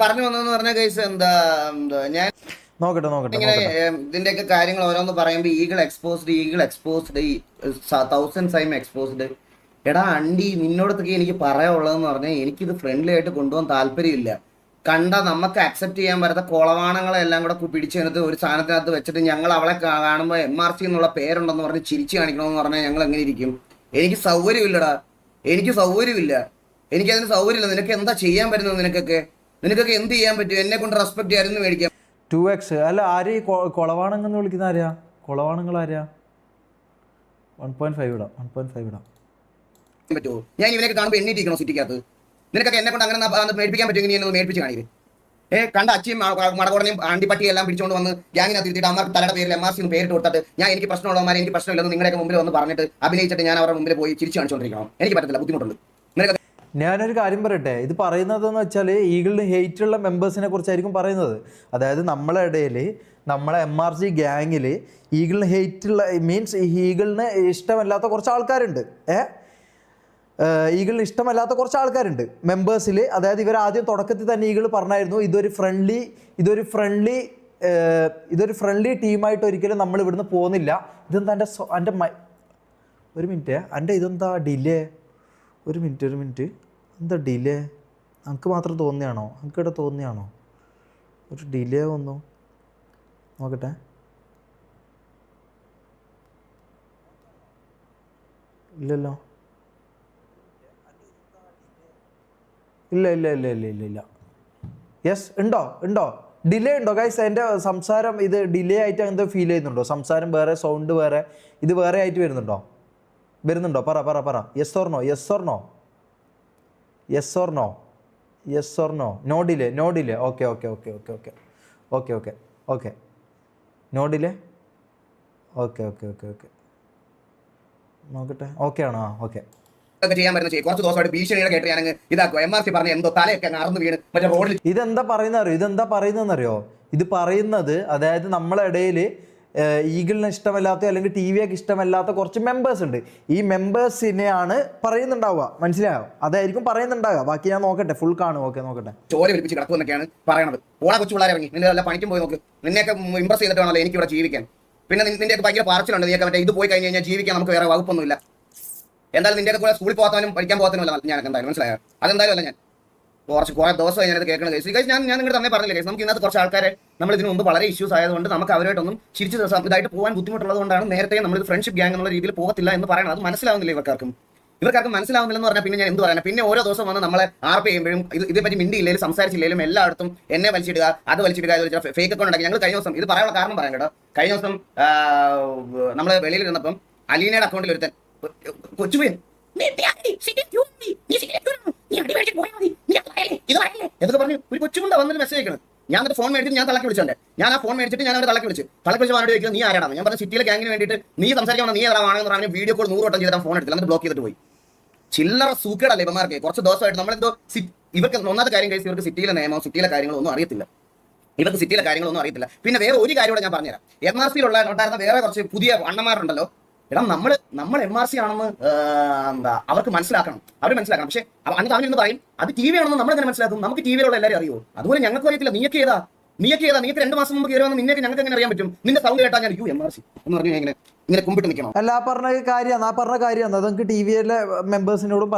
പറഞ്ഞു വന്നതെന്ന് പറഞ്ഞ കേസ് ഞാൻ ഇങ്ങനെ ഇതിന്റെയൊക്കെ കാര്യങ്ങൾ ഓരോന്ന് പറയുമ്പോ ഈഗിൾ എക്സ്പോസ്ഡ് 1000 ടൈം എക്സ്പോസ്ഡ്. എടാ അണ്ടി, നിന്നോടത്തൊക്കെ എനിക്ക് പറയാനുള്ളതെന്ന് പറഞ്ഞാൽ എനിക്കിത് ഫ്രണ്ട്ലി ആയിട്ട് കൊണ്ടുപോകാൻ താല്പര്യമില്ല. കണ്ട നമുക്ക് അക്സെപ്റ്റ് ചെയ്യാൻ പറ്റാത്ത കൊളവാണങ്ങളെ എല്ലാം കൂടെ പിടിച്ചെടുത്ത് ഒരു സാധനത്തിനകത്ത് വെച്ചിട്ട് ഞങ്ങൾ അവളെ കാണുമ്പോൾ MRC എന്നുള്ള പേരുണ്ടെന്ന് പറഞ്ഞ് ചിരിച്ചു കാണിക്കണമെന്ന് പറഞ്ഞാൽ ഞങ്ങൾ എങ്ങനെ ഇരിക്കും? എനിക്ക് സൗകര്യമില്ലടാ, എനിക്ക് സൗകര്യമില്ല, എനിക്കതിന് സൗകര്യമില്ല. നിനക്ക് എന്താ ചെയ്യാൻ പറ്റുന്നത്? നിനക്കൊക്കെ എന്ത് ചെയ്യാൻ പറ്റും? എന്നെ കൊണ്ട് റെസ്പെക്ട് ചെയ്യാനും മേടിക്കാം. 2x അല്ല, ആര് കൊളവാണെന്ന് വിളിക്കുന്ന ആരാ? കൊളവാണങ്ങൾ ആരാ? 1.5 ഇടാം, 1.5 ഇടാം പറ്റുമോ? ഞാൻ ഇവനൊക്കെ കാണുമ്പോൾ എണ്ണീറ്റിരിക്കണോ സിറ്റിക്കകത്ത്? നിനക്കൊക്കെ എന്നെ കൊണ്ട് അങ്ങനെ മേടിപ്പിക്കാൻ പറ്റുമെങ്കിൽ നീ എന്നെ മേടിപ്പിച്ച് കാണിക്കും. കണ്ട അച്ചിയും മടകോടനെയും അണ്ടിപ്പട്ടിയും എല്ലാം പിടിച്ചുകൊണ്ട് വന്ന് ഗ്യാങ്ങിനകത്ത് ഇരുത്തിയിട്ട് അമ്മർക്ക് തലയുടെ പേരിൽ MRC പേരിട്ട് കൊടുത്തിട്ട് എനിക്ക് പ്രശ്നമുള്ളവന്മാരെ എനിക്ക് പ്രശ്നമില്ലെന്ന് നിങ്ങളുടെയൊക്കെ മുമ്പിൽ വന്ന് പറഞ്ഞിട്ട് അഭിനയിച്ചിട്ട് ഞാൻ അവരുടെ മുമ്പിൽ പോയി ചിരിച്ചു കാണിച്ചുകൊണ്ടിരിക്കണം. എനിക്ക് പറ്റത്തില്ല, ബുദ്ധിമുട്ടുണ്ട്. ഞാനൊരു കാര്യം പറയട്ടെ, ഇത് പറയുന്നതെന്ന് വെച്ചാൽ ഈഗിളിന് ഹെയ്റ്റുള്ള മെമ്പേഴ്സിനെ കുറിച്ചായിരിക്കും പറയുന്നത്. അതായത് നമ്മളെ ഇടയിൽ, നമ്മളെ MRC ഗ്യാങ്ങിൽ ഈഗിളിന് ഹെയ്റ്റുള്ള മീൻസ് ഈഗിളിന് ഇഷ്ടമല്ലാത്ത കുറച്ച് ആൾക്കാരുണ്ട്. ഈഗിളിന് ഇഷ്ടമല്ലാത്ത കുറച്ച് ആൾക്കാരുണ്ട് മെമ്പേഴ്സിൽ. അതായത് ഇവർ ആദ്യം തുടക്കത്തിൽ തന്നെ ഈഗിൾ പറഞ്ഞായിരുന്നു ഇതൊരു ഫ്രണ്ട്ലി ടീമായിട്ട് ഒരിക്കലും നമ്മൾ ഇവിടുന്ന് പോകുന്നില്ല. ഇതെന്താ എൻ്റെ ഒരു മിനിറ്റ്, എൻ്റെ ഇതെന്താ ഡിലേ? ഒരു മിനിറ്റ്, എന്താ ഡിലേ? നമുക്ക് മാത്രം തോന്നിയാണോ? നമുക്ക് ഇവിടെ തോന്നിയാണോ ഒരു ഡിലേ വന്നു? നോക്കട്ടെ. ഇല്ലല്ലോ, ഇല്ല. യെസ്, ഉണ്ടോ ഡിലേ ഉണ്ടോ ഗൈസ്? എൻ്റെ സംസാരം ഇത് ഡിലേ ആയിട്ട് എന്തോ ഫീൽ ചെയ്യുന്നുണ്ടോ? സംസാരം വേറെ, സൗണ്ട് വേറെ, ഇത് വേറെ ആയിട്ട് വരുന്നുണ്ടോ? പറ. Yes or no? No delay. Okay. No delay. Okay. നോക്കട്ടെ, ഓക്കെ ആണോ? ഓക്കെ. ചെയ്യാൻ പറ്റുന്ന കുറച്ച് ദിവസമായിട്ട് ഭീഷണിയുടെ കേട്ട് ഞാൻ ഇതാക്കുക. MRC പറഞ്ഞ എന്തോ തലയൊക്കെ നടന്നു വീണ് മറ്റേ റോഡിൽ. ഇതെന്താ പറയുന്നതെന്നറിയോ? ഇത് പറയുന്നത് അതായത് നമ്മളെ ഇടയിൽ ഈഗിളിന് ഇഷ്ടമല്ലാത്ത അല്ലെങ്കിൽ TVക്ക് ഇഷ്ടമല്ലാത്ത കുറച്ച് മെമ്പേഴ്സ് ഉണ്ട്. ഈ മെമ്പേഴ്സിനെയാണ് പറയുന്നുണ്ടാവുക, മനസ്സിലായോ? അതായിരിക്കും പറയുന്നുണ്ടാവുക. ബാക്കി ഞാൻ നോക്കട്ടെ, ഫുൾ കാണും. ഓക്കെ, നോക്കട്ടെ. ചോര വിളിപ്പിച്ച് കിടക്കുമെന്നൊക്കെയാണ് പറയണത്. ഓളെ കൊച്ചു പിള്ളേരെ ഇറങ്ങി നിന്റെ നല്ല പണിക്കും പോയി നോക്ക്. നിന്നെയൊക്കെ ഇമ്പ്രസ് ചെയ്തിട്ട് വേണമല്ലോ എനിക്ക് ഇവിടെ ജീവിക്കാൻ. പിന്നെ നിന്റെയൊക്കെ ഭയങ്കര പാർച്ചിലുണ്ട്. നീയൊക്കെ മറ്റേ ഇത് പോയി കഴിഞ്ഞ് കഴിഞ്ഞാൽ ജീവിക്കാൻ നമുക്ക് വേറെ വകുപ്പൊന്നുമില്ല. എന്തായാലും നിന്റെ കൂടെ സ്കൂളിൽ പോകാനും പഠിക്കാൻ പോകാനുമല്ല ഞാൻ എന്തായാലും, മനസ്സിലായോ? അതെന്തായാലും അല്ല. ഞാൻ കുറെ ദിവസം ഞാനത് കേൾക്കണം കേസ്. ഞാൻ നിങ്ങൾ തന്നെ പറഞ്ഞില്ല കേസ്, നമുക്ക് ഇന്നത്തെ കുറച്ച് ആൾക്കാരെ നമ്മൾ ഇതിന് മുമ്പ് വളരെ ഇഷ്യൂസ് ആയതുകൊണ്ട് നമുക്ക് അവരായിട്ടൊന്നും ചിരിച്ച് ഇതായിട്ട് പോകാൻ ബുദ്ധിമുട്ടുള്ളത് കൊണ്ടാണ് നേരത്തെ നമ്മൾ ഫ്രണ്ട്ഷിപ്പ് ഗ്യാങ് എന്നുള്ള രീതിയിൽ പോകത്തില്ല എന്ന് പറയുന്നത്. അത് മനസ്സിലാവുന്നില്ല ഇവർക്കാർക്കും മനസ്സിലാവുന്നില്ലെന്ന് പറഞ്ഞാൽ പിന്നെ ഞാൻ എന്ത് പറയാനാണ്? പിന്നെ ഓരോ ദിവസം വന്ന് നമ്മളെ RP ചെയ്യുമ്പോഴും ഇതേപ്പറ്റി മിണ്ടിയില്ലെങ്കിലും സംസാരിച്ചില്ലെങ്കിലും എല്ലായിടത്തും എന്നെ വലിച്ചിടുക, അത് വലിച്ചിടുക, ഫേക്ക് അക്കൗണ്ട് ഉണ്ടാക്കി. ഞങ്ങൾ കഴിഞ്ഞ ദിവസം ഇത് പറയാനുള്ള കാരണം പറയാൻ കേട്ടോ. കഴിഞ്ഞ ദിവസം നമ്മൾ വെളിയിൽ ഇരുന്നപ്പം അലീനയുടെ അക്കൗണ്ടിൽ ഒരുത്തൻ കൊച്ചുപയ്യൻ എന്നൊക്കെ പറഞ്ഞു ഒരു കൊച്ചുമുണ്ട വന്നൊരു മെസ്സേജ് അയക്കണം. ഞാൻ എന്നിട്ട് ഫോൺ മേടിച്ചിട്ട് ഞാൻ തളക്കി വിളിച്ചോണ്ട് ഞാൻ ആ ഫോൺ മേടിച്ചിട്ട് ഞാൻ അവരെ തളക്കി വിളിച്ച് അവനോട് ചോദിക്കുന്നത് നീ ആരാണ്? ഞാൻ പറഞ്ഞ സിറ്റിയിലെ ഗ്യാങ്ങിന് വേണ്ടിയിട്ട് നീ സംസാരിക്കണം, നീ ഏതാണെന്ന് പറഞ്ഞ് വീഡിയോ കോൾ 100 വട്ടം ചെയ്താൽ ഫോൺ എടുത്തില്ല, എന്നിട്ട് ബ്ലോക്ക് ചെയ്തിട്ട് പോയി. ചില്ലറ സൂക്കേടല്ലേ ഇവന്മാർക്ക്? കുറച്ച് ദിവസമായിട്ട് നമ്മളെന്തോ ഇവർക്ക് ഒന്നാമത്തെ കാര്യം കഴിച്ച് ഇവർക്ക് സിറ്റിയിലെ നിയമം, സിറ്റിയിലെ കാര്യങ്ങളൊന്നും അറിയത്തില്ല. പിന്നെ വേറെ ഒരു കാര്യം കൂടെ ഞാൻ പറഞ്ഞുതരാം. MRCയിലുള്ള ഉണ്ടായിരുന്ന വേറെ കുറച്ച് പുതിയ അണ്ണന്മാരുണ്ടല്ലോ. എടാ നമ്മൾ MRC ആണെന്ന് അവർക്ക് മനസ്സിലാക്കണം, പക്ഷെ അവനിന്ന് പറയും അത് TV ആണെന്ന് നമ്മളെങ്ങനെ മനസ്സിലാക്കും? നമുക്ക് TVയിലുള്ള എല്ലാവരും അറിയോ? അതുപോലെ ഞങ്ങൾക്ക് അറിയത്തില്ല. നീയൊക്കെ ഏതാ? നീക്ക് 2 മാസം മുമ്പ് കയറി വന്ന് നിന്നൊക്കെ ഞങ്ങൾക്ക് എങ്ങനെ അറിയാൻ പറ്റും? നിന്റെ സൗണ്ട് കേട്ടാൽ ഞാൻ MRC എന്ന് പറഞ്ഞു ഇങ്ങനെ കുമ്പിട്ട് നിൽക്കണം. അല്ല, ആ പറഞ്ഞ കാര്യമാണ്. അതെനിക്ക് TVയിലെ മെമ്പേഴ്സിനോടും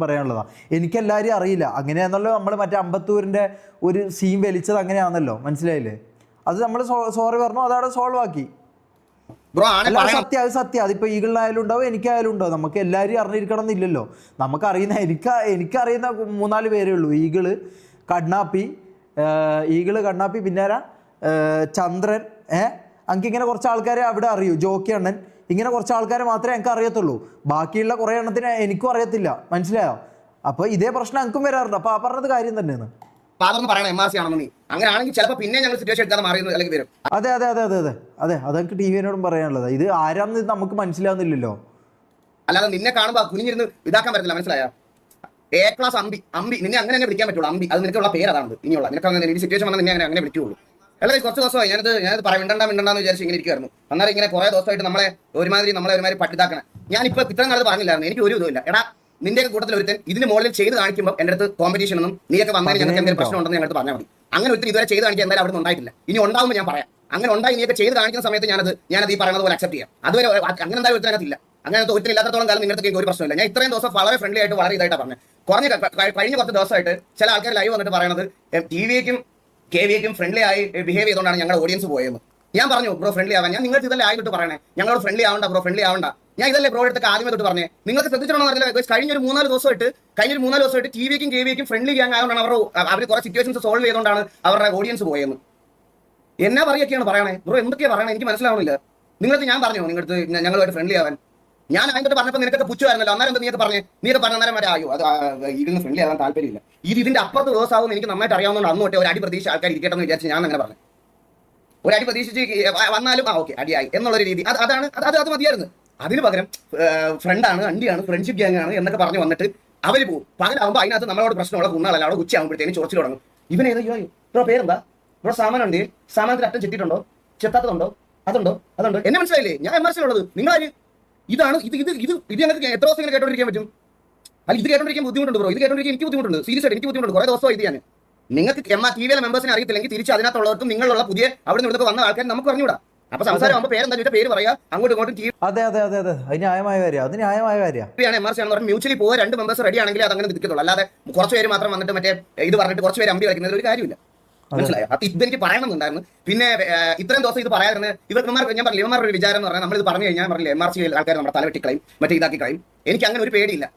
പറയാനുള്ളതാ. എനിക്കെല്ലാവരും അറിയില്ല. അങ്ങനെയാണല്ലോ നമ്മൾ മറ്റേ അമ്പത്തൂരിന്റെ ഒരു സീൻ വലിച്ചത്, അങ്ങനെയാണല്ലോ, മനസ്സിലായില്ലേ? അത് നമ്മൾ സോറി പറഞ്ഞു, അതവിടെ സോൾവ് ആക്കി. സത്യം. അതിപ്പോ ഈഗിളിനായാലും ഉണ്ടാവും, എനിക്കായാലും ഉണ്ടാവും. നമുക്ക് എല്ലാവരും അറിഞ്ഞിരിക്കണം എന്നില്ലല്ലോ. നമുക്കറിയുന്ന എനിക്കറിയുന്ന 3-4 പേരേ ഉള്ളൂ. ഈഗിള്, കണ്ണാപ്പി, പിന്നെ ചന്ദ്രൻ, എനിക്കിങ്ങനെ കുറച്ച് ആൾക്കാരെ അവിടെ അറിയൂ. ജോക്കി അണ്ണൻ, ഇങ്ങനെ കുറച്ച് ആൾക്കാരെ മാത്രമേ എനിക്ക് അറിയത്തുള്ളൂ. ബാക്കിയുള്ള കുറേ എണ്ണത്തിന് എനിക്കും അറിയത്തില്ല, മനസ്സിലായോ? അപ്പൊ ഇതേ പ്രശ്നം എനിക്കും വരാറുണ്ട്. അപ്പൊ ആ പറഞ്ഞത് കാര്യം തന്നെയാണ്. MRC ആണെന്ന് നീ അങ്ങനെയാണെങ്കിൽ ചിലപ്പോൾ പിന്നെ ഞങ്ങൾ സിറ്റുവേഷൻ എടുക്കാതെ മാറിയെന്ന് അല്ലെങ്കിൽ വരും. അതെ, അതെനിക്ക് TVനോടും പറയാനുള്ളത്. ഇത് ആരാന്ന് നമുക്ക് മനസ്സിലാവുന്നില്ലല്ലോ. അല്ലാതെ നിന്നെ കാണുമ്പോൾ കുനിഞ്ഞിരുന്ന് ഇതാക്കാൻ പറ്റില്ല, മനസ്സിലായ? A ക്ലാസ് അമ്പി നിന്നെ അങ്ങനെ തന്നെ വിളിക്കാൻ പറ്റുള്ളൂ. അമ്പി, അത് നിനക്കുള്ള പേര് അതാണ്. ഇനിയുള്ള നിനക്ക് അങ്ങനെ സിറ്റുവേഷൻ വന്നാൽ നിന്നെ അങ്ങനെ വിളിക്കുള്ളൂ. അല്ലാതെ കുറച്ച് ദിവസമായി ഞാനത് മിണ്ടണ്ടെന്ന് വിചാരിച്ച് ഇങ്ങനെ ഇരിക്കുമായിരുന്നു. അന്നേരം ഇങ്ങനെ കുറേ ദിവസമായിട്ട് നമ്മളെ ഒരുമാതിരി പട്ടിതാക്കണം. ഞാനിപ്പോൾ ഇത്രയും കാലത്ത് പറഞ്ഞില്ലായിരുന്നു എനിക്ക് ഒരു ഇതുമില്ല. എടാ നിന്റെ കൂട്ടത്തിൽ ഒരുത്തൻ ഇതിന് മുകളിൽ ചെയ്ത് കാണിക്കുമ്പോൾ എന്റെ അടുത്ത് കോമ്പറ്റീഷൻ ഒന്നും നീയൊക്കെ വന്നതിന് ഞങ്ങൾക്ക് എന്തെങ്കിലും പ്രശ്നം ഉണ്ടെന്ന് ഞങ്ങൾക്ക് പറഞ്ഞാൽ മതി. അങ്ങനെ ഒരുത്തൻ ഇതുവരെ ചെയ്ത് കാണിക്കാൻ എന്തായാലും അവിടെ നിന്ന് ഉണ്ടായിട്ടില്ല. ഇനി ഉണ്ടാവുമ്പോൾ ഞാൻ പറയാം. അങ്ങനെ ഉണ്ടായി നീയൊക്കെ ചെയ്ത് കാണിക്കുന്ന സമയത്ത് ഞാനത് ഈ പറയുന്നത് പോലെ അക്സെപ്റ്റ് ചെയ്യാം. അതുവരെ അങ്ങനെ എന്തായാലും ഒരുത്തനകത്തില്ല. അങ്ങനത്തെ ഒരുത്തരം ഇല്ലാത്തത്തോളം കാലം നിങ്ങൾക്ക് ഒരു പ്രശ്നമില്ല. ഞാൻ ഇത്രയും ദിവസം വളരെ ഫ്രണ്ട്ലി ആയിട്ട് വളരെ ഇതായിട്ടാണ് പറഞ്ഞത്. കഴിഞ്ഞ കുറച്ച് ദിവസമായിട്ട് ചില ആൾക്കാർ ലൈവ് വന്നിട്ട് പറയുന്നത് TVAക്കും KVAക്കും ഫ്രണ്ട്ലി ആയി ബിഹേവ് ചെയ്തുകൊണ്ടാണ് ഞങ്ങളുടെ ഓഡിയൻസ് പോയെന്ന്. ഞാൻ പറഞ്ഞു ബ്രോ ഫ്രണ്ട്ലി ആവാൻ. ഞാൻ നിങ്ങൾക്ക് ഇതല്ലേ ആയിട്ട് പറയണേ, ഞങ്ങളോട് ഫ്രണ്ട്ലി ആവണ്ട ബ്രോ, ഫ്രണ്ട്ലി ആവണ്ട. ഞാൻ ഇതല്ലേ ബ്രോ എടുത്തൊക്കെ ആദ്യമേ തൊട്ട് പറഞ്ഞേ. നിങ്ങൾക്ക് ശ്രദ്ധിച്ചിട്ടുണ്ടോ അറിയില്ല, കഴിഞ്ഞ ഒരു 3-4 ദിവസമായിട്ട് TVAക്കും KVAക്കും ഫ്രണ്ട്ലി ഗ്യാങ് ആയതുകൊണ്ടാണ് അവർ കുറെ സിറ്റുവേഷൻസ് സോൾവ് ചെയ്തുകൊണ്ടാണ് അവരുടെ ഓഡിയൻസ് പോയെന്ന്. എന്നാ പറയൊക്കെയാണ് പറയണേ ബ്രോ, എന്തൊക്കെയാണ് പറയണേ എനിക്ക് മനസ്സിലാവുന്നില്ല. നിങ്ങൾക്ക് ഞാൻ പറഞ്ഞു നിങ്ങൾക്ക് ഞങ്ങളുമായിട്ട് ഫ്രണ്ട്ലി ആവാൻ. ഞാൻ അതിൻ്റെ പറഞ്ഞപ്പോൾ നിനക്കൊക്കെ പുച്ഛമായിരുന്നല്ലോ. അന്നേരം എന്താ നീയൊക്കെ പറഞ്ഞ അന്നേരം വരെ ആയോ അത് ഇതിന് ഫ്രണ്ട്ലി ആവാൻ താല്പര്യമില്ല. ഇതിന്റെ അപ്പുറത്ത് ദിവസമാവും എനിക്ക് നന്നായിട്ട് അറിയാവുന്നതുകൊണ്ട് അന്ന് തൊട്ടേ ഒരു അടി പ്രതീക്ഷ ആൾക്കാർ ഇരിക്കട്ടെ എന്ന് വിചാരിച്ച് ഞാൻ അങ്ങനെ പറഞ്ഞു. ഒരു അടി പ്രതീക്ഷിച്ച് വന്നാലും ഓക്കെ അടിയായി എന്നുള്ളൊരു രീതി അത് മതിയായിരുന്നു. അതിന് പകരം ഫ്രണ്ടാണ്, അണ്ടിയാണ്, ഫ്രണ്ട്ഷിപ്പ് ഗ്യാങ് ആണ് എന്നൊക്കെ പറഞ്ഞു വന്നിട്ട് അവർ പോകും. പകലാകുമ്പോൾ അതിനകത്ത് നമ്മളോട് പ്രശ്നമുള്ള കുണ്ണാളല്ല, അവിടെ ഉച്ചയാകുമ്പോഴത്തേനും ചൊറിച്ചിൽ തുടങ്ങും. ഇവനേതോ ബ്രോ പേരെന്താ ബ്രോ, സാമാനുണ്ട്, സാമാനത്തിൽ അറ്റം ചെത്തിയിട്ടുണ്ടോ, ചെത്താത്തതുണ്ടോ, അതുണ്ടോ. എന്നെ മനസ്സിലായില്ലേ? ഞാൻ MRC-യിലുള്ളത്. നിങ്ങളാര്? ഇതാണ് ഇത് ഞങ്ങൾക്ക് എത്ര ദിവസം ഇങ്ങനെ കേട്ടോണ്ടിരിക്കാൻ പറ്റും? അല്ല ഇത് കേട്ടോണ്ടിരിക്കാൻ ബുദ്ധിമുട്ടുണ്ട് ബ്രോ, ഇത് കേട്ടോണ്ടിരിക്കാൻ എനിക്ക് ബുദ്ധിമുട്ടുണ്ട്, സീരിയസ് ആയിട്ട് എനിക്ക് ബുദ്ധിമുട്ടുണ്ട്. കുറെ ദിവസമായി ഇത് ഞാൻ. നിങ്ങൾക്ക് TVയിലെ മെമ്പേഴ്സിനെ അറിയത്തില്ലെങ്കിൽ തിരിച്ച് അതിനകത്തുള്ളവർക്കും നിങ്ങളുള്ള പുതിയ അവിടെ നിന്ന് വന്ന ആൾക്കാർ നമുക്ക് പറഞ്ഞുകൂടാ. അപ്പൊ സംസാരം ആകുമ്പോൾ പേരെന്താ ചോദിച്ചാൽ പേര് പറയാ, അങ്ങോട്ടും ഇങ്ങോട്ടും അതെ അത് ന്യായമായ കാര്യം. MRC ആണെന്ന് പറഞ്ഞാൽ മ്യൂച്വലി പോയ 2 മെമ്പേഴ്സ് റെഡി ആണെങ്കിൽ അത് അങ്ങനെ നിൽക്കത്തുള്ളൂ. അല്ലാതെ കുറച്ച് പേര് മാത്രം വന്നിട്ട് മറ്റേ ഇത് പറഞ്ഞിട്ട് കുറച്ച് പേര് അമ്പി വയ്ക്കുന്നതിൽ ഒരു കാര്യമില്ല. മനസ്സിലായോ? അപ്പൊ ഇതെനിക്ക് പറയണമെന്നുണ്ടായിരുന്നു. പിന്നെ ഇത്രയും ദിവസം ഇത് പറയാറുണ്ട് ഇവർക്ക്. ഞാൻ പറഞ്ഞില്ല, ഇവന്മാരുടെ ഒരു വിചാരം എന്ന് പറഞ്ഞാൽ നമ്മൾ ഇത് പറഞ്ഞു കഴിഞ്ഞാൽ പറഞ്ഞില്ല MRC ആൾക്കാർ നമ്മുടെ തലവെട്ടി കളയും, മറ്റേ ഇതാക്കി കളയും. എനിക്ക് അങ്ങനെ ഒരു പേടിയില്ല.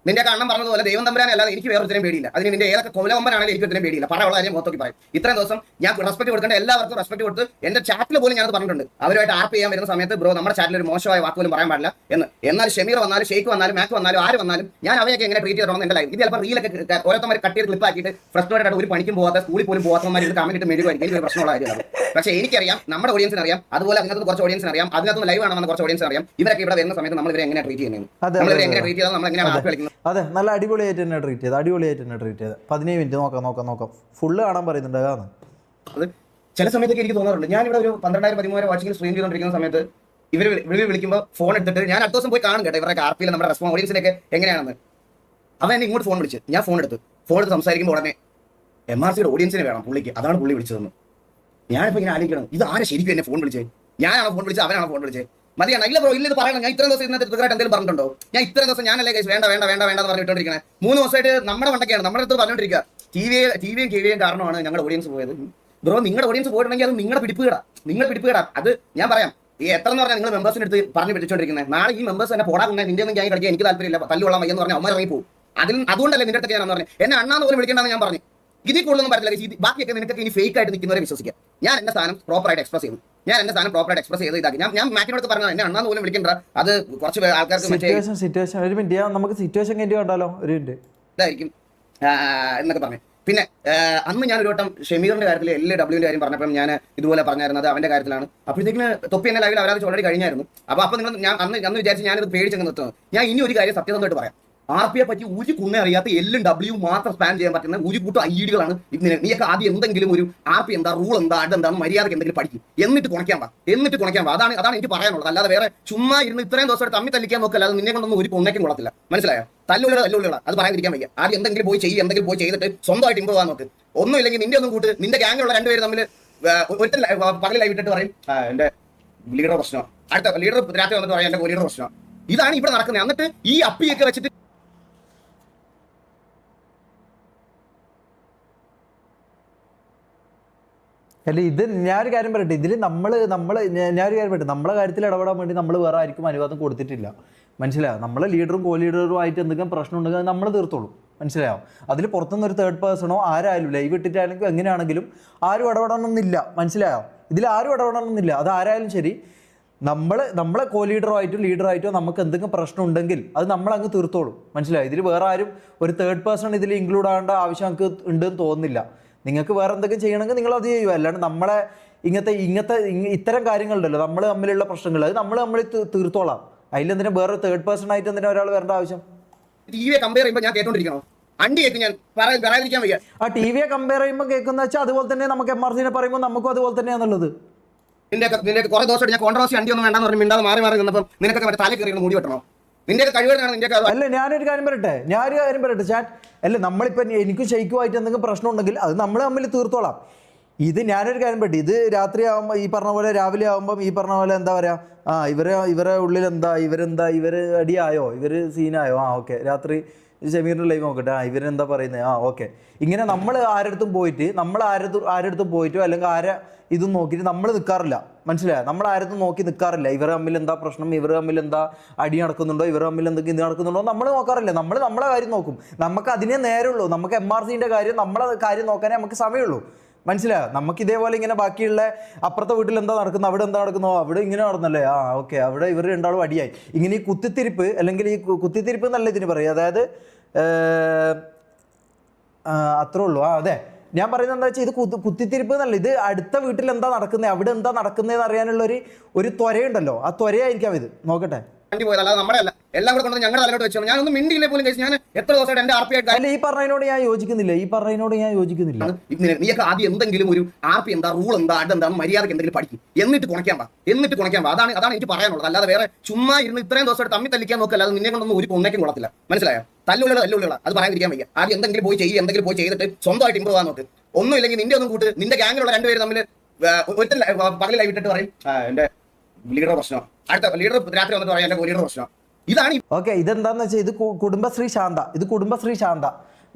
നിന്റെ അണ്ണൻ പറഞ്ഞതുപോലെ ദൈവം തമ്പുരാനെ അല്ലാതെ എനിക്ക് വേറൊരുത്തരം പേടിയില്ല. അതിന് നിന്റെ ഏതൊക്കെ കൊലകൊമ്പനാണെങ്കിലും എനിക്ക് ഒത്തിരി പേടിയില്ല. പറയാനുള്ള കാര്യം മൊത്തത്തിൽ പറയും. ഇത്രയും ദിവസം ഞാൻ റെസ്പെക്ട് കൊടുക്കേണ്ട എല്ലാവർക്കും റെസ്പെക്ട് കൊടുത്ത് എന്റെ ചാറ്റിൽ പോലും ഞാനത് പറഞ്ഞിട്ടുണ്ട്. അവരുമായിട്ട് ആർപ്പ് ചെയ്യാൻ വരുന്ന സമയത്ത് ബ്രോ നമ്മുടെ ചാറ്റിൽ ഒരു മോശമായ വാക്ക് പോലും പറയാൻ പാടില്ല എന്ന്. എന്നാൽ ഷമീർ വന്നാലും ഷെയ്ഖ് വന്നാലും മാക്ക് വന്നാലും ആര് വന്നാലും ഞാൻ അവയൊക്കെ എങ്ങനെ ട്രീറ്റ് ചെയ്തോണം എന്റെ ലൈഫ്. ഇത് ചിലപ്പോൾ റീലൊക്കെ ഓരോരുത്തർ കട്ട് ചെയ്ത് ക്ലിപ്പ് ആക്കിയിട്ട് ഫ്രസ്ട്രേറ്റഡ് ആയിട്ട് ഒരു പണിക്കും പോകാത്ത സ്കൂളിൽ പോലും പോകാത്തമാർ ഇത് കമന്റ് ഇട്ട് മെഴുകുമായിരിക്കും. എനിക്ക് ഒരു പ്രശ്നമുള്ള കാര്യമാണ്. പക്ഷേ എനിക്കറിയാം, നമ്മുടെ ഓഡിയൻസിന് അറിയാം, അതുപോലെ അതിനകത്ത് കുറച്ച് ഓഡിയൻസിന് അറിയാം, അതിനകത്ത് ലൈവ് ആണെന്ന് കുറച്ച് ഓഡിയൻസിന് അറിയാം. ഇവരൊക്കെ ഇവിടെ വരുന്ന സമയത്ത് നമ്മൾ ഇവരെ എങ്ങനെ ട്രീറ്റ് ചെയ്യുന്നത്, നമ്മൾ എങ്ങനെ ട്രീറ്റ് ചെയ്താൽ നമ്മൾ എങ്ങനെ ആപ്പ് കളിക്കുന്നത്. അതെ, നല്ല അടിപൊളിയായിട്ട് തന്നെ ട്രീറ്റ് ചെയ്ത് 15 മിനിറ്റ് നോക്കാം ഫുള്ള് കാണാൻ പറയുന്നുണ്ട്. അതാണ് അത് ചില സമയത്തൊക്കെ എനിക്ക് തോന്നാറുണ്ട്. ഞാൻ ഇവിടെ ഒരു 12,000-13,000 വാച്ചിങ്ങിൽ സ്ട്രീം ചെയ്തുകൊണ്ടിരിക്കുന്ന സമയത്ത് ഇവർ വിളിക്കുമ്പോൾ ഫോൺ എടുത്തിട്ട് ഞാൻ അടുത്ത ദിവസം പോയി കാണും കേട്ടോ ഇവരുടെ ആർപ്പിയിൽ നമ്മുടെ റെസ്പോൺസ് ഓഡിയൻസിനൊക്കെ എങ്ങനെയാണെന്ന്. അവൻ എന്നെ ഇങ്ങോട്ട് ഫോൺ വിളിച്ച്, ഞാൻ ഫോൺ എടുത്ത് സംസാരിക്കുമ്പോൾ ഉടനെ MRC-യുടെ ഓഡിയൻസിനെ വേണം പുള്ളിക്ക്, അതാണ് പുള്ളി വിളിച്ചതെന്ന്. ഞാനിപ്പോൾ ഇങ്ങനെ ആലോചിക്കണം, ഇത് ആരെ ശരിക്കും എന്നെ ഫോൺ വിളിച്ചത്? ഞാനാണോ ഫോൺ വിളിച്ചത്, അവനാണോ ഫോൺ വിളിച്ചത്? മതിയാണ്. ഇല്ല ബ്രോ, ഇല്ല ഇത് പറയണം. ഞാൻ ഇത്രയും ദിവസം ഇന്നത്തെ ട്രിഗറായിട്ട് എന്തെങ്കിലും പറഞ്ഞിട്ടുണ്ടോ? ഞാൻ ഇത്രയും ദിവസം ഞാനല്ലേ കേസ് വേണ്ട എന്ന് പറഞ്ഞിട്ടുണ്ടിരിക്കണേ. 3 ദിവസമായിട്ട് നമ്മുടെ വണ്ടൊക്കെയാണ് നമ്മുടെ അടുത്ത് പറഞ്ഞുകൊണ്ടിരിക്കുക. TVയും KVയും കാരണമാണ് ഞങ്ങളുടെ ഓഡിയൻസ് പോയത്. ബ്രോ നിങ്ങളുടെ ഓഡിയൻസ് പോയിട്ടുണ്ടെങ്കിൽ അത് നിങ്ങളുടെ പിടിപ്പുകേടാ. അത് ഞാൻ പറയാം. ഈ എത്ര എന്ന് പറഞ്ഞാൽ നിങ്ങൾ മെമ്പേഴ്സിന് എടുത്ത് പറഞ്ഞു പിടിച്ചോണ്ടിരിക്കുന്നത്. നാളെ ഈ മെമ്പേഴ്സ് എന്നെ പോടാറുണ്ട്, നിന്റെ ഒന്നും ഞാൻ കളിക്കാൻ എനിക്ക് താല്പര്യമില്ല, തല്ലുള്ള മയ്യെന്ന് പറഞ്ഞാൽ അമ്മ ഇറങ്ങി പോകും. അതുകൊണ്ടല്ലേ നിന്റെ അടുത്ത് ഞാൻ പറഞ്ഞു എന്നെ അണ്ണാന്ന് പോലും വിളിക്കേണ്ടെന്ന് ഞാൻ പറഞ്ഞു. ഇതിൽ കൂടുതലൊന്നും പറഞ്ഞില്ല. ബാക്കിയൊക്കെ നിനക്കൊക്കെ ഇനി ഫേക്ക് ആയിട്ട് നിൽക്കുന്നവരെ വിശ്വസിക്കാം. ഞാൻ എന്റെ സാധനം പ്രോപ്പറായിട്ട് എക്സ്പ്രസ് ചെയ്ത് ഇതാക്കി ഞാൻ മാറ്റിനോട് പറഞ്ഞത് എന്നെ അണ്ണാന്ന് പോലും വിളിക്കണ്ട. അത് കുറച്ച് ആൾക്കാർക്ക് സിറ്റുവേഷൻ ഒരു മിനിറ്റ് നമുക്ക് സിറ്റുവേഷൻ കഴിഞ്ഞ് കണ്ടാലോ ഒരു മിനിറ്റ് ഇതായിരിക്കും എന്നൊക്കെ പറഞ്ഞു. പിന്നെ അന്ന് ഞാൻ ഒരു വട്ടം ഷമീറിന്റെ കാര്യത്തിൽ LWന്റെ കാര്യം പറഞ്ഞപ്പോൾ ഞാൻ ഇതുപോലെ പറഞ്ഞായിരുന്നത് അവന്റെ കാര്യത്തിലാണ്. അപ്പോഴത്തേക്കിന് തൊപ്പി എന്നെ ലൈവിൽ അവരത് ഓൾറെഡി കഴിഞ്ഞായിരുന്നു. അപ്പോൾ നിങ്ങൾ ഞാൻ അന്ന് വിചാരിച്ച് ഞാനിത് പേടിച്ചങ്ങ് നിർത്തുന്നത്. ഞാൻ ഇനി ഒരു കാര്യം സത്യസന്ധമായിട്ട് പറയാം. RPയെ പറ്റി ഒരു കുണ്ണെ അറിയാത്ത LW മാത്രം സ്പാൻ ചെയ്യാൻ പറ്റുന്ന ഒരു കൂട്ടം ഐഡികളാണ്. നീയൊക്കെ ആദ്യം എന്തെങ്കിലും ഒരു RP എന്താ, റൂൾ എന്താ, അതെന്താണ്, മര്യാദക്ക് എന്തെങ്കിലും പഠിക്കും, എന്നിട്ട് കുണയ്ക്കാൻ വാ. അതാണ് എനിക്ക് പറയാനുള്ളത്. അല്ലാതെ വേറെ ചുമ്മാ ഇരുന്ന് ഇത്രയും ദിവസം തമ്മി തല്ലിക്കാൻ നോക്കല്ല. അത് നിന്നെ കൊണ്ടൊന്നും ഒരു പൊണ്ണയ്ക്കും കൊള്ളത്തില്ല. മനസ്സിലായോ? തല്ലുള്ള അത് പറയാതിരിക്കാൻ വയ്യ. ആദ്യം എന്തെങ്കിലും പോയി ചെയ്തിട്ട് സ്വന്തമായിട്ട് ഇമ്പ്രൂവ് ആവാൻ നോക്ക്. ഒന്നും ഇല്ലെങ്കിൽ നിന്റെ ഒന്നും കൂട്ട് നിന്റെ ഗ്യാങ്ങിലുള്ള 2 പേര് തമ്മിൽ ഒറ്റ പകൽ ലൈവ് ഇട്ടിട്ട് പറയും എന്റെ ലീഡർ പ്രശ്നം, അടുത്ത ലീഡർ രാത്രി വന്നിട്ട് പറയാം എന്റെ ലീഡർ പ്രശ്നം. ഇതാണ് ഇവിടെ നടക്കുന്നത്. എന്നിട്ട് ഈ അപ്പിയൊക്കെ വെച്ചിട്ട് അല്ല ഇത് ഞാനൊരു കാര്യം പറയട്ടെ, ഇതിൽ ഞാനൊരു കാര്യം പറയട്ടെ, നമ്മളെ കാര്യത്തിൽ ഇടപെടാൻ വേണ്ടി നമ്മൾ വേറെ ആർക്കും അനുവാദം കൊടുത്തിട്ടില്ല. മനസ്സിലായോ? നമ്മളെ ലീഡറും കോ ലീഡറും ആയിട്ട് എന്തെങ്കിലും പ്രശ്നം ഉണ്ടെങ്കിൽ അത് നമ്മൾ തീർത്തോളും. മനസ്സിലായോ? അതിൽ പുറത്തുനിന്ന് ഒരു തേർഡ് പേഴ്സണോ ആരായാലും ലൈവ് ഇട്ടിട്ടാണെങ്കിലും എങ്ങനെയാണെങ്കിലും ആരും ഇടപെടണമെന്നില്ല. മനസ്സിലായോ? ഇതിൽ ആരും ഇടപെടണമെന്നില്ല. അത് ആരായാലും ശരി, നമ്മളെ കോ ലീഡറായിട്ടോ ലീഡറായിട്ടോ നമുക്ക് എന്തെങ്കിലും പ്രശ്നം ഉണ്ടെങ്കിൽ അത് നമ്മളങ്ങ് തീർത്തോളും. മനസ്സിലായോ? ഇതിൽ വേറെ ആരും ഒരു തേർഡ് പേഴ്സൺ ഇതിൽ ഇൻക്ലൂഡ് ആകേണ്ട ആവശ്യം നമുക്ക് ഉണ്ടെന്ന് തോന്നുന്നില്ല. നിങ്ങൾക്ക് വേറെ എന്തെങ്കിലും ചെയ്യണമെങ്കിൽ നിങ്ങൾ അത് ചെയ്യുക. അല്ലാണ്ട് നമ്മളെ ഇത്തരം കാര്യങ്ങളുണ്ടല്ലോ നമ്മൾ തമ്മിലുള്ള പ്രശ്നങ്ങൾ, അത് നമ്മൾ തീർത്തോളാം. അതിലെന്തിനാ വേറെ തേർഡ് പേഴ്സൺ ആയിട്ട് എന്തിനാ ഒരാൾ വരേണ്ട ആവശ്യം? TVയെ കമ്പയർ ചെയ്യുമ്പോൾ ഞാൻ കേട്ടോണ്ടിരിക്കണോ? അണ്ടി കേൾക്കും ഞാൻ പറയാതിരിക്കാൻ വയ്യ. ആ TVയെ കമ്പയർ ചെയ്യുമ്പോൾ കേൾക്കുന്ന വെച്ചാൽ അതുപോലെ തന്നെ നമുക്ക് MRCനെ പറയുമ്പോൾ നമുക്കും അതുപോലെ തന്നെയാണുള്ളത്. നിന്റെ കുറെ ദിവസമായിട്ട് ഞാൻ കോൺട്രവേഴ്സി അണ്ടി ഒന്നും വേണ്ടെന്ന് പറഞ്ഞ് മിണ്ടാതെ മാറി നിന്നപ്പം നിനക്കൊക്കെ മറ്റേ തല കയറി മൂടി വെട്ടണോ? നിന്റെ കഴിവേടാണ് നിന്റെ അല്ല ഞാനൊരു കാര്യം പറയട്ടെ ചാൻ. അല്ല നമ്മളിപ്പോൾ എനിക്ക് ഷെയ്ക്കുമായിട്ട് എന്തെങ്കിലും പ്രശ്നം ഉണ്ടെങ്കിൽ അത് നമ്മൾ തമ്മിൽ തീർത്തോളാം. ഇത് ഞാനൊരു കാര്യം പറ്റി, ഇത് രാത്രി ആകുമ്പോൾ ഈ പറഞ്ഞ പോലെ, രാവിലെ ആകുമ്പം ഈ പറഞ്ഞ പോലെ എന്താ പറയുക, ഇവരെ ഉള്ളിൽ ഇവർ അടിയായോ, ഇവർ സീനായോ, ഓക്കെ രാത്രി ഷമീറിൻ്റെ ലൈവ് നോക്കട്ടെ, ഇവരെന്താ പറയുന്നത്, ഓക്കെ. ഇങ്ങനെ നമ്മൾ ആരടുത്തും പോയിട്ടോ അല്ലെങ്കിൽ ഇതും നോക്കിയിട്ട് നമ്മൾ നിൽക്കാറില്ല, മനസ്സിലായോ? നമ്മൾ ആരടുത്തും നോക്കി നിൽക്കാറില്ല. ഇവർ തമ്മിൽ എന്താ പ്രശ്നം, ഇവർ തമ്മിൽ എന്താ അടി നടക്കുന്നുണ്ടോ, ഇവർ തമ്മിൽ എന്തെങ്കിലും ഇത് നടക്കുന്നുണ്ടോ, നമ്മൾ നോക്കാറില്ല. നമ്മൾ നമ്മളെ കാര്യം നോക്കും. നമുക്ക് അതിനെ നേരമുള്ളൂ. നമുക്ക് MRCൻ്റെ കാര്യം, നമ്മളെ കാര്യം നോക്കാനേ നമുക്ക് സമയമുള്ളൂ, മനസ്സിലായോ? നമുക്ക് ഇതേപോലെ ഇങ്ങനെ ബാക്കിയുള്ള അപ്പുറത്തെ വീട്ടിൽ എന്താ നടക്കുന്നു, അവിടെ എന്താ നടക്കുന്നോ, അവിടെ ഇങ്ങനെ നടന്നല്ലേ, ഓക്കെ അവിടെ ഇവർ രണ്ടാളും അടിയായി. ഇങ്ങനെ ഈ കുത്തിത്തിരിപ്പ്, അല്ലെങ്കിൽ ഈ കുത്തിത്തിരിപ്പ് എന്നല്ല ഇതിന് പറയും, അതായത് അത്രേ ഉള്ളൂ. അതെ, ഞാൻ പറയുന്നത് എന്താ വെച്ചാൽ ഇത് കുത്തിത്തിരിപ്പ് എന്നല്ല, ഇത് അടുത്ത വീട്ടിൽ എന്താ നടക്കുന്നത്, അവിടെ എന്താ നടക്കുന്നതെന്ന് അറിയാനുള്ള ഒരു ത്വരയുണ്ടല്ലോ, ആ ത്വരയായിരിക്കാം ഇത്. നോക്കട്ടെ, പോയത് അല്ലാതെ നമ്മുടെ അല്ല. എല്ലാം കൂടെ കൊണ്ട് ഞങ്ങളുടെ തലയോട്ട് വെച്ചു. ഞാനൊന്നും മിണ്ടിയില്ലേ പോലും കഴിച്ചു. ഞാൻ എത്ര ദിവസമായിട്ട് എന്റെ RP അല്ല, ഈ പറഞ്ഞതിനോട് ഞാൻ യോജിക്കുന്നില്ല. നീയൊക്കെ ആദ്യം എന്തെങ്കിലും ഒരു RP എന്താ, റൂൾ എന്താ, അതെന്താന്ന് മര്യാദക്ക് എന്തെങ്കിലും പഠിക്കും, എന്നിട്ട് കുണയ്ക്കാൻ പാ. അതാണ് എനിക്ക് പറയാനുള്ളത്. അല്ലാതെ വേറെ ചുമ്മാ ഇരുന്ന് ഇത്രയും ദിവസമായിട്ട് തമ്മി തല്ലിക്കാൻ നോക്കല്ല. അത് നിന്നെ കൊണ്ടൊന്നും ഒരു കൊന്നയ്ക്കും കൊള്ളത്തില്ല, മനസ്സിലായോ? തല്ലുള്ളികള അത് പറയാതിരിക്കാൻ വയ്യ. ആദ്യം എന്തെങ്കിലും പോയി ചെയ്തിട്ട് സ്വന്തമായിട്ട് ഇമ്പ്രൂവ് ആവാൻ നോക്ക്. ഒന്നും ഇല്ലെങ്കിൽ നിന്റെ ഒന്നും കൂട്ട്, നിന്റെ ഗ്യാങ്ങിലുള്ള രണ്ടുപേരും തമ്മിൽ ഒറ്റ പകലിൽ വിട്ടിട്ട് പറയും എന്റെ ലീഡർ പ്രശ്നം, അടുത്ത ലീഡർ രാത്രി വന്നിട്ട് പറയാം എന്റെ ലീഡർ പ്രശ്നം. ഇതാണ് ഓക്കെ. ഇതെന്താന്ന് വെച്ചാൽ ഇത് കുടുംബശ്രീ ശാന്ത,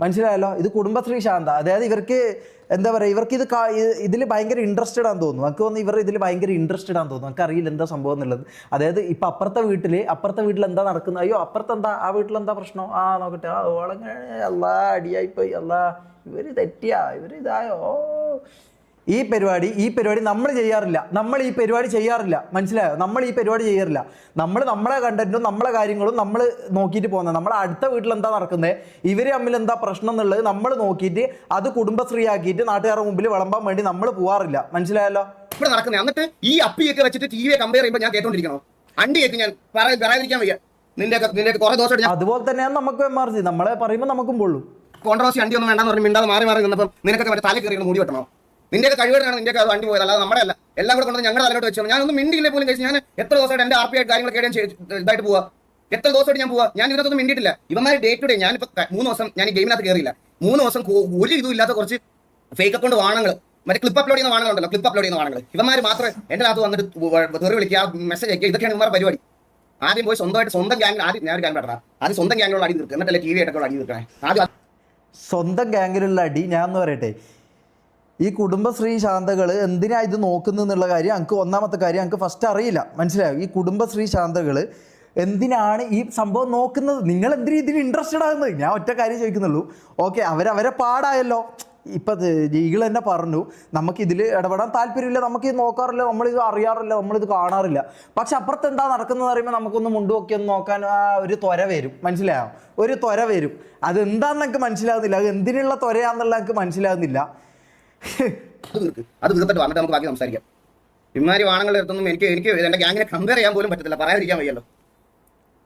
മനസ്സിലായല്ലോ? ഇത് കുടുംബശ്രീ ശാന്ത. അതായത് ഇവർക്ക് എന്താ പറയുക, ഇവർക്ക് ഇതിൽ ഭയങ്കര ഇൻട്രസ്റ്റഡ് ആണെന്ന് തോന്നുന്നു. എനിക്ക് തോന്നുന്നു ഇവർ ഇതിൽ ഭയങ്കര ഇൻട്രസ്റ്റഡ് ആണെന്ന് തോന്നുന്നു. എനിക്ക് അറിയില്ല എന്താ സംഭവം എന്നുള്ളത്. അതായത് ഇപ്പം അപ്പുറത്തെ വീട്ടിൽ എന്താ നടക്കുന്നത്, അയ്യോ അപ്പുറത്തെന്താ, ആ വീട്ടിലെന്താ പ്രശ്നം, നോക്കട്ടെ, ഓളങ്ങനെ അല്ലാ അടിയായിപ്പോയി, അല്ലാ ഇവർ തെറ്റിയാ, ഇവർ ഇതായോ, ഈ പരിപാടി നമ്മൾ ചെയ്യാറില്ല. മനസ്സിലായോ? നമ്മൾ ഈ പരിപാടി ചെയ്യാറില്ല. നമ്മൾ നമ്മളെ കണ്ടന്റും നമ്മളെ കാര്യങ്ങളും നമ്മൾ നോക്കിയിട്ട് പോകുന്നത്. നമ്മളെ അടുത്ത വീട്ടിൽ എന്താ നടക്കുന്നത്, ഇവർ തമ്മിൽ എന്താ പ്രശ്നം എന്നുള്ളത് നമ്മൾ നോക്കിയിട്ട് അത് കുടുംബശ്രീ ആക്കിയിട്ട് നാട്ടുകാരുടെ മുമ്പിൽ വിളമ്പാൻ വേണ്ടി നമ്മൾ പോവാറില്ല, മനസ്സിലായല്ലോ? ഇവിടെ നടക്കുന്നത്. എന്നിട്ട് ഈ അപ്പിയൊക്കെ വെച്ചിട്ട് TV കമ്പയർ ചെയ്യുമ്പോൾ ഞാൻ കേട്ടോണ്ടിരിക്കണോ? അണ്ടി കേൾക്കും ഞാൻ പറയാതിരിക്കാൻ വയ്യ. നിന്റെ കുറെ ദിവസം അതുപോലെ തന്നെയാണ് നമുക്ക് MRC. നമ്മളെ പറയുമ്പോൾ നമുക്കും പൊള്ളു. കോൺട്രവേഴ്സി അണ്ടി ഒന്നും വേണ്ടെന്ന് പറഞ്ഞ് മിണ്ടാതെ മാറി നിന്നപ്പോൾ നിനക്കൊക്കെ മറ്റേ തല കയറി മൂടി വെട്ടണോ? നിന്റെ കഴിവേടാണ് നിന്റെ അത് വണ്ടി പോയത്, അല്ലാതെ നമ്മുടെ അല്ല. എല്ലാം കൂടെ കൊണ്ട് ഞങ്ങളുടെ തലയോട്ട് വെച്ചു. ഞാനൊന്നും മിണ്ടിയില്ലേ പോലും കഴിച്ചു. ഞാൻ എത്ര ദിവസമായിട്ട് എന്റെ RP കാര്യങ്ങളൊക്കെ ഇതായിട്ട് പോവാ. എത്ര ദിവസമായിട്ട് ഞാൻ പോവാ. ഞാൻ ഇതിനകത്തൊന്നും മിണ്ടിയിട്ടില്ല. ഇവന്മാർ ഡേ ടു ഡേ, ഞാനിപ്പോൾ 3 ദിവസം ഞാൻ ഈ ഗെയിമിനകത്ത് കയറിയില്ല. 3 ദിവസം ഒരു ഇതും ഇല്ലാത്ത കുറച്ച് ഫേക്ക് അക്കൗണ്ട് വാണങ്ങൾ, മറ്റേ ക്ലിപ്പ് അപ്ലോഡ് ചെയ്യുന്ന വാണങ്ങളുണ്ടല്ലോ, ഇവന്മാർ മാത്രമേ എൻ്റെ അകത്ത് വന്നിട്ട് തെറി വിളിക്കുക, മെസ്സേജ് അയക്കുക. ഇതൊക്കെയാണ് ഇവന്മാരുടെ പരിപാടി. ആദ്യം പോയി സ്വന്തം ഗ്യാങ്ങിൽ, ആദ്യം ഞാൻ ഒരു ഗ്യാങ് പെട്ടാ, ആദ്യം സ്വന്തം ഗ്യാങ്ങിലുള്ള അടി തീർക്കുക, എന്നിട്ടല്ലേ TV ആയിട്ടൊക്കെ അടി തീർക്കണേ. ആദ്യം സ്വന്തം ഗ്യാങ്ങിലുള്ള അടി. ഞാൻ എന്ന് പറയട്ടെ, ഈ കുടുംബശ്രീ ശാന്തകൾ എന്തിനാ ഇത് നോക്കുന്നതെന്നുള്ള കാര്യം എനിക്ക് ഒന്നാമത്തെ കാര്യം എനിക്ക് ഫസ്റ്റ് അറിയില്ല, മനസ്സിലായോ? ഈ കുടുംബശ്രീ ശാന്തകൾ എന്തിനാണ് ഈ സംഭവം നോക്കുന്നത്? നിങ്ങൾ എന്തിനാ ഇതിന് ഇൻട്രസ്റ്റഡ് ആകുന്നത്? ഞാൻ ഒറ്റ കാര്യം ചോദിക്കുന്നുള്ളൂ. ഓക്കെ, അവരെ പാടായല്ലോ. ഇപ്പം ഈകൾ തന്നെ പറഞ്ഞു നമുക്കിതിൽ ഇടപെടാൻ താല്പര്യമില്ല, നമുക്കിത് നോക്കാറില്ല, നമ്മളിത് അറിയാറില്ല, നമ്മളിത് കാണാറില്ല. പക്ഷെ അപ്പുറത്ത് എന്താ നടക്കുന്നത് പറയുമ്പോൾ നമുക്കൊന്ന് മുണ്ടുമൊക്കെ ഒന്ന് നോക്കാൻ ഒരു ത്വര വരും, മനസ്സിലായോ? ഒരു ത്വര വരും. അതെന്താണെന്ന് എനിക്ക് മനസ്സിലാകുന്നില്ല. അത് എന്തിനുള്ള ത്വരയാണെന്നുള്ള എനിക്ക് മനസ്സിലാകുന്നില്ല. അത് തീർത്തിട്ട് വന്നിട്ട് നമുക്ക് ബാക്കി സംസാരിക്കാം. ഇമാരി വാണങ്ങളുടെ അടുത്തൊന്നും എനിക്ക് എന്റെ ഗ്യാങ്ങിനെ കമ്പയർ ചെയ്യാൻ പോലും പറ്റത്തില്ല, പറയാതിരിക്കാൻ വയ്യല്ലോ.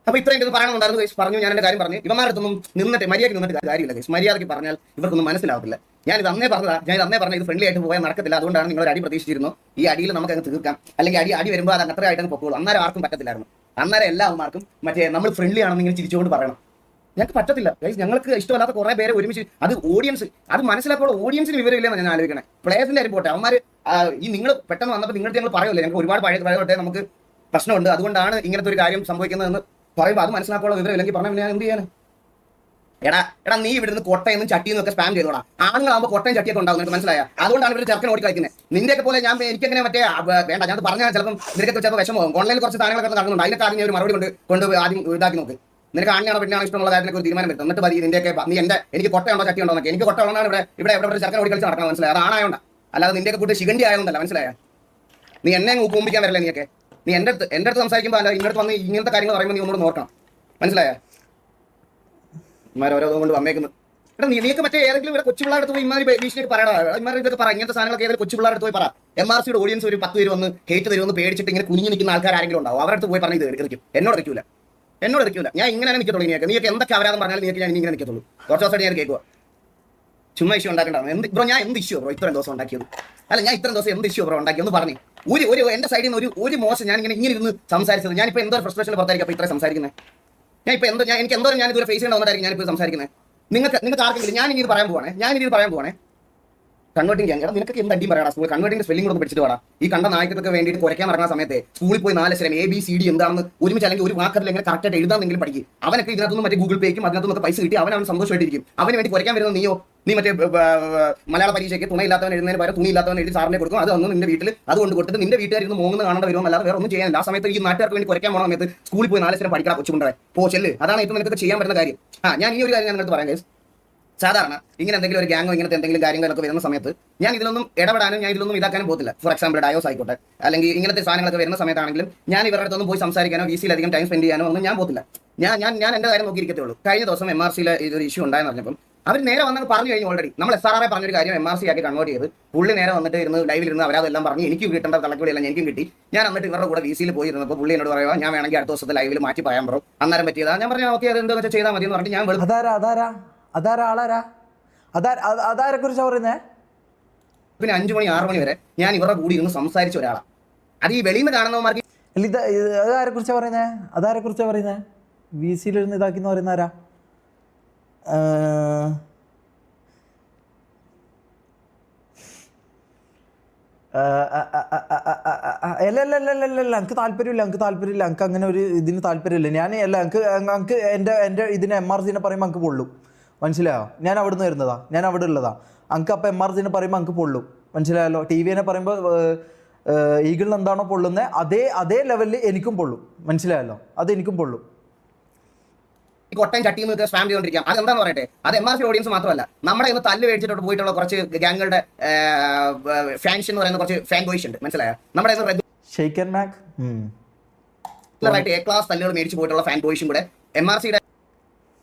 അപ്പൊ ഇത്രയും എനിക്ക് പറയണമെന്നുണ്ടായിരുന്നു. പറഞ്ഞു, ഞാൻ എന്റെ കാര്യം പറഞ്ഞു. ഇവന്മാരുടെ അടുത്തൊന്നും മര്യാദയ്ക്ക് നിന്നിട്ട് കാര്യമില്ല. മര്യാദയ്ക്ക് പറഞ്ഞാൽ ഇവർക്കൊന്നും മനസ്സിലാവത്തില്ല. ഞാൻ ഇത് അന്നേ പറഞ്ഞ ഇത് ഫ്രണ്ട്ലി ആയിട്ട് പോയാൽ നടക്കത്തില്ല. അതുകൊണ്ടാണ് നിങ്ങൾ അടി പ്രതീക്ഷിച്ചിരുന്നു. ഈ അടിയിൽ നമുക്ക് അങ്ങ് തീർക്കാം, അല്ലെങ്കിൽ അടി വരുമ്പോൾ അത് അത്ര ആയിട്ട് പൊക്കോളൂ. അന്നേരം ആർക്കും പറ്റത്തില്ലായിരുന്നു. അന്നേരം എല്ലാവർക്കും മറ്റേ നമ്മൾ ഫ്രണ്ട്ലി ആണെന്ന് ഇങ്ങനെ ചിരിച്ചുകൊണ്ട് പറയണം. ഞങ്ങൾക്ക് പറ്റത്തില്ല. ഞങ്ങൾക്ക് ഇഷ്ടമല്ലാത്ത കുറെ പേരെ ഒരുമിച്ച് അത് ഓഡിയൻസ് അത് മനസ്സിലാക്കുമ്പോൾ ഓഡിയൻസിന് വിവരമില്ലെന്ന് ഞാൻ ആലോചിക്കണേ. പ്ലേയേഴ്സിന്റെ കാര്യം പോട്ടെ, അവന്മാർ ഈ നിങ്ങൾ പെട്ടെന്ന് വന്നപ്പോൾ നിങ്ങൾക്ക് ഞങ്ങൾ പറയുമല്ലോ, ഞങ്ങൾക്ക് ഒരുപാട് പഴയ നമുക്ക് പ്രശ്നമുണ്ട്, അതുകൊണ്ടാണ് ഇങ്ങനത്തെ ഒരു കാര്യം സംഭവിക്കുന്നതെന്ന് പറയുമ്പോൾ അത് മനസ്സിലാക്കാനുള്ള വിവരം ഇല്ലെങ്കിൽ പറഞ്ഞാൽ ഞാൻ എന്ത് ചെയ്യാൻ? എടാ നീ ഇവിടുന്ന് കൊട്ടയെന്നും ചട്ടിയെന്നും ഒക്കെ സ്പാം ചെയ്തോടാ. ആണുങ്ങളാകുമ്പോൾ കൊട്ടയും ചട്ടിയൊക്കെ ഉണ്ടാവും, നിനക്ക് മനസ്സിലായ? അതുകൊണ്ടാണ് ഇവർ ചെറുക്കൻ ഓടി കളിക്കുന്നത്. നിന്റെയൊക്കെ പോലെ എനിക്കെങ്ങനെ മറ്റേ വേണ്ട, ഞാൻ പറഞ്ഞാൽ ചിലപ്പം നിനക്കൊക്കെ ചിലപ്പോൾ വിഷമമാകും. ഓൺലൈനിൽ കുറച്ച് സാധനങ്ങളൊക്കെ നടക്കുന്നുണ്ട്. അതിനൊക്കെ ആദ്യം ഒരു മറുപടി കൊണ്ട് ആദ്യം ഇതാക്കി നോക്ക്. നിനക്ക് ആണിയാണോ പെണ്ണാണോ ഇഷ്ടമുള്ള കാര്യത്തിലേക്ക് ഒരു തീരുമാനം വരുത്തും. എന്നിട്ട് മതി നിന്റെയൊക്കെ നീ എനിക്ക് കൊട്ടയുണ്ടോ ചട്ടിയുണ്ടോ എന്നൊക്കെ. എനിക്ക് കൊട്ട ഉള്ളതാണ് ഇവിടെ ചെറുക്കൻ ഓടി കളിച്ച് നടക്കണം, മനസ്സിലായി? അത് ആണായോണ്ടാ, അല്ലാതെ നിന്റെയൊക്കെ കൂട്ട് ശിഖണ്ഡി ആയതുകൊണ്ടല്ല, മനസ്സിലായ? നീ എന്നെ ഊമ്പിക്കാൻ വരില്ല. നീയൊക്കെ നീ എൻ്റെ അടുത്ത് സംസാരിക്കുമ്പോൾ അല്ല ഇങ്ങോട്ട് വന്ന് ഇങ്ങനത്തെ കാര്യങ്ങൾ പറയുമ്പോൾ നീ ഒന്നുകൂടെ നോക്കണം, മനസ്സിലായ? ഇമാരോരോ കൊണ്ട് വന്നേക്കുന്നത്. എടാ നീക്ക് മറ്റേ ഏതെങ്കിലും ഇവിടെ കൊച്ചു പിള്ളേരുടെ പോയി ഇമാരി ഭീഷണിയായിട്ട് പറയടാ. ഇമാർ ഇതൊക്കെ പറ, ഇങ്ങനത്തെ സാധനങ്ങളൊക്കെ ഏതെങ്കിലും കൊച്ചു പിള്ളേരുടെ പോയി പറ. MRCയുടെ ഓഡിയൻസ് ഒരു 10 പേര് വന്ന് ഹേറ്റ് തരുമെന്ന് പേടിച്ചിട്ട് ഇങ്ങനെ കുഞ്ഞു നിൽക്കുന്ന ആൾക്കാർ ആരെങ്കിലും ഉണ്ടാവും. അവരുടെ അടുത്ത് പോയി പറഞ്ഞ് ഇത് എടുക്കും. എന്നോട് ഇരിക്കൂല. ഞാൻ ഇങ്ങനെ നിൽക്കത്തുള്ളൂ. നീയൊക്കെ എന്തൊക്കെ അവരാധം പറഞ്ഞാലും ഞാൻ ഇങ്ങനെ നിൽക്കത്തുള്ളൂ. കുറച്ച് ദിവസമായിട്ട് ഞാൻ കേൾക്കുക. ചുമ്മാ ഇഷ്യൂ ഉണ്ടാക്കണ്ടാണ്. ബ്രോ ഞാൻ എന്ത് ഇഷ്യൂ ബ്രോ ഇത്രയും ദിവസം ഉണ്ടാക്കിയത്? അല്ല ഞാൻ ഇത്രയും ദിവസം എന്ത് ഇഷ്യൂ ബ്രോ ഉണ്ടാക്കി ഒന്ന് പറഞ്ഞു. ഒരു എന്റെ സൈഡിൽ നിന്ന് ഒരു മോശം ഞാൻ ഇങ്ങനെ ഇരുന്ന് സംസാരിച്ചത്. ഞാനിപ്പോൾ എന്തോ ഫ്രസ്ട്രേഷനിൽ പുറത്തായിരിക്കും അപ്പോൾ ഇത്രയും സംസാരിക്കുന്നത്. ഞാൻ ഇപ്പൊ എനിക്ക് എന്തോരം ഞാൻ ഇതുവരെ ഫേസ് ചെയ്യണമെന്നായിരിക്കും ഞാനിപ്പോൾ സംസാരിക്കുന്നത്. നിങ്ങൾക്ക് ആർക്കെങ്കിലും ഞാൻ ഇനി ഇത് പറയാൻ പോവാണേ കൺവേർട്ടിംഗ് ചെയ്യാൻ. നിനക്ക് എന്ത് അടിയും പറയാം സ്കൂൾ കൺവേർട്ടിംഗ് സ്പെല്ലിംഗ് കൂടെ പഠിച്ചിട്ട് വേണം. ഈ കണ്ട നായകത്തൊക്കെ വേണ്ടിയിട്ട് കുറയ്ക്കാൻ ഇറങ്ങുന്ന സമയത്ത് സ്കൂളിൽ പോയി 4 അക്ഷരം ABCD എന്താണെന്ന് ഒരുമിച്ച് അല്ലെങ്കിൽ ഒരു വാക്കത്തിൽ എങ്ങനെ കറക്റ്റായിട്ട് എഴുതാമെങ്കിലും പഠിക്കും. അവനൊക്കെ ഇതിനകത്തുനിന്ന് മറ്റേ ഗൂഗിൾ പേക്കും അതിനകത്തുനിന്ന് പൈസ കിട്ടി അവൻ സന്തോഷമായിട്ടിരിക്കും. അവന് വേണ്ടി കുറയ്ക്കാൻ വരുന്ന നീ മറ്റേ മലയാള പരീക്ഷയ്ക്ക് തുണയില്ലാത്തവൻ എഴുതുന്നതിന് പകരം തുണിയില്ലാത്തവൻ എഴുതി സാറിനെ കൊടുക്കും. അത് ഒന്നും നിന്റെ വീട്ടിൽ അതുകൊണ്ട് കൊടുത്തിട്ട് നിന്റെ വീട്ടുകാരിന്ന് മോങ്ങുന്ന കാണേണ്ട വരുമോ അല്ലാതെ വേറെ ഒന്നും ചെയ്യാനില്ല. ആ സമയത്ത് ഈ നാട്ടുകാർക്ക് വേണ്ടി കുറയ്ക്കാൻ പോകുന്ന സമയത്ത് സ്കൂളിൽ പോയി 4 അക്ഷരം പഠിക്കണം കൊച്ചുകൊണ്ടേ ചെല്ല്. അതാണ് ഇപ്പോൾ നിനക്ക് ചെയ്യാൻ പറ്റുന്ന കാര്യം. ഞാൻ ഈ ഒരു കാര്യം ഞാൻ നിങ്ങൾക്ക് പറയാം. സാധാരണ ഇങ്ങനെ എന്തെങ്കിലും ഒരു ഗ്യാങ്ങോ ഇങ്ങനത്തെ എന്തെങ്കിലും കാര്യങ്ങളൊക്കെ വരുന്ന സമയത്ത് ഞാൻ ഇതിലൊന്നും ഇടപെടാനും ഞാൻ ഇതിലൊന്നും ഇതാക്കാനും പോകത്തില്ല. ഫോർ എക്സാമ്പിൾ ഡയോസ് ആയിക്കോട്ടെ അല്ലെങ്കിൽ ഇങ്ങനത്തെ സാധനങ്ങളൊക്കെ വരുന്ന സമയത്താണെങ്കിലും ഞാൻ ഇവരുടെ അടുത്തൊന്നും പോയി സംസാരിക്കാനോ VC അധികം ടൈം സ്പെൻഡ് ചെയ്യാനോ ഒന്നും ഞാൻ പോകത്തില്ല. ഞാൻ എൻ്റെ കാര്യം നോക്കിയിരിക്കത്തേ ഉള്ളൂ. കഴിഞ്ഞ ദിവസം MRCയിൽ ഇതൊരു ഇഷ്യൂ ഉണ്ടായെന്ന് പറഞ്ഞപ്പം അവർ നേരെ വന്നത് പറഞ്ഞു കഴിഞ്ഞു. ഓൾറെഡി നമ്മൾ SRR പറഞ്ഞൊരു കാര്യം MRC ആക്കി കൺവേർട്ട് ചെയ്ത് പുള്ളി നേരെ വന്നിട്ട് ഇരുന്ന് ലൈവിലിരുന്ന് അവരതെല്ലാം പറഞ്ഞു. എനിക്ക് കിട്ടേണ്ട തലക്കുടിയെല്ലാം എനിക്കും കിട്ടി. ഞാൻ എന്നിട്ട് ഇവരുടെ കൂടെ VCയിൽ പോയി ഇരുന്നപ്പോൾ പുള്ളി എന്നോട് പറയുക ഞാൻ വേണമെങ്കിൽ അടുത്ത ദിവസത്തെ ലൈവിൽ മാറ്റി പറയാൻ പറയും. അന്നേരം പറ്റിയതാ. ഞാൻ പറഞ്ഞു ഓക്കെ അത് എന്താ വെച്ചാൽ ചെയ്താൽ മതി എന്ന് പറഞ്ഞിട്ട് ഞാൻ അതാരെ കുറിച്ചാ പറയുന്നേ? പിന്നെ 5 മണി 6 മണി വരെ ഞാൻ ഇവരുടെ കൂടി ഇരുന്ന് സംസാരിച്ച ഒരാളാണ്. അത് ഈ വെളിയിൽ നിന്ന് കാണുന്നവന്മാർക്ക് അതാരെ കുറിച്ചാ പറയുന്നേ? VCയിലിരുന്ന് ഇതാക്കിന്ന് പറയുന്ന ആരാ? അല്ല എനിക്ക് താല്പര്യമില്ല. എനിക്ക് അങ്ങനെ ഒരു ഇതിന് താല്പര്യമില്ല. എനിക്ക് എൻ്റെ ഇതിന് MRCനെ പറയുമ്പോൾ എനിക്ക് പൊള്ളും. മനസ്സിലായോ? ഞാൻ അവിടെ നിന്ന് വരുന്നതാ, ഞാൻ അവിടെ ഉള്ളതാ. അങ്ക് അപ്പം MRCനെ പറയുമ്പോൾ അങ്ക് പൊള്ളും. മനസ്സിലായല്ലോ? TVനെ പറയുമ്പോൾ ഈഗിളിന് എന്താണോ പൊള്ളുന്നത് അതേ ലെവലിൽ എനിക്കും പൊള്ളും. മനസ്സിലായല്ലോ? അതെനിക്കും പൊള്ളും. കൊട്ടയും ചട്ടിയും ഒക്കെ സ്പാം ചെയ്തുകൊണ്ടിരിക്കാം. അതെന്താന്ന് പറയട്ടെ, അത് MRC ഓഡിയൻസ് മാത്രമല്ല, നമ്മുടെ ഇന്ന് തല്ല് മേടിച്ചിട്ട് പോയിട്ടുള്ള കുറച്ച് ഗ്യാങ്ങുകളുടെ ഫാൻസ് എന്ന് പറയുന്ന കുറച്ച് ഫാൻ ബോയ്സ് ഉണ്ട്. മനസ്സിലായോ? നമ്മുടെ റെഗുലറായിട്ട് A ക്ലാസ് തല്ലുകൾ മേടിച്ച് പോയിട്ടുള്ള ഫാൻ ബോയ്സും കൂടെ MRCയുടെ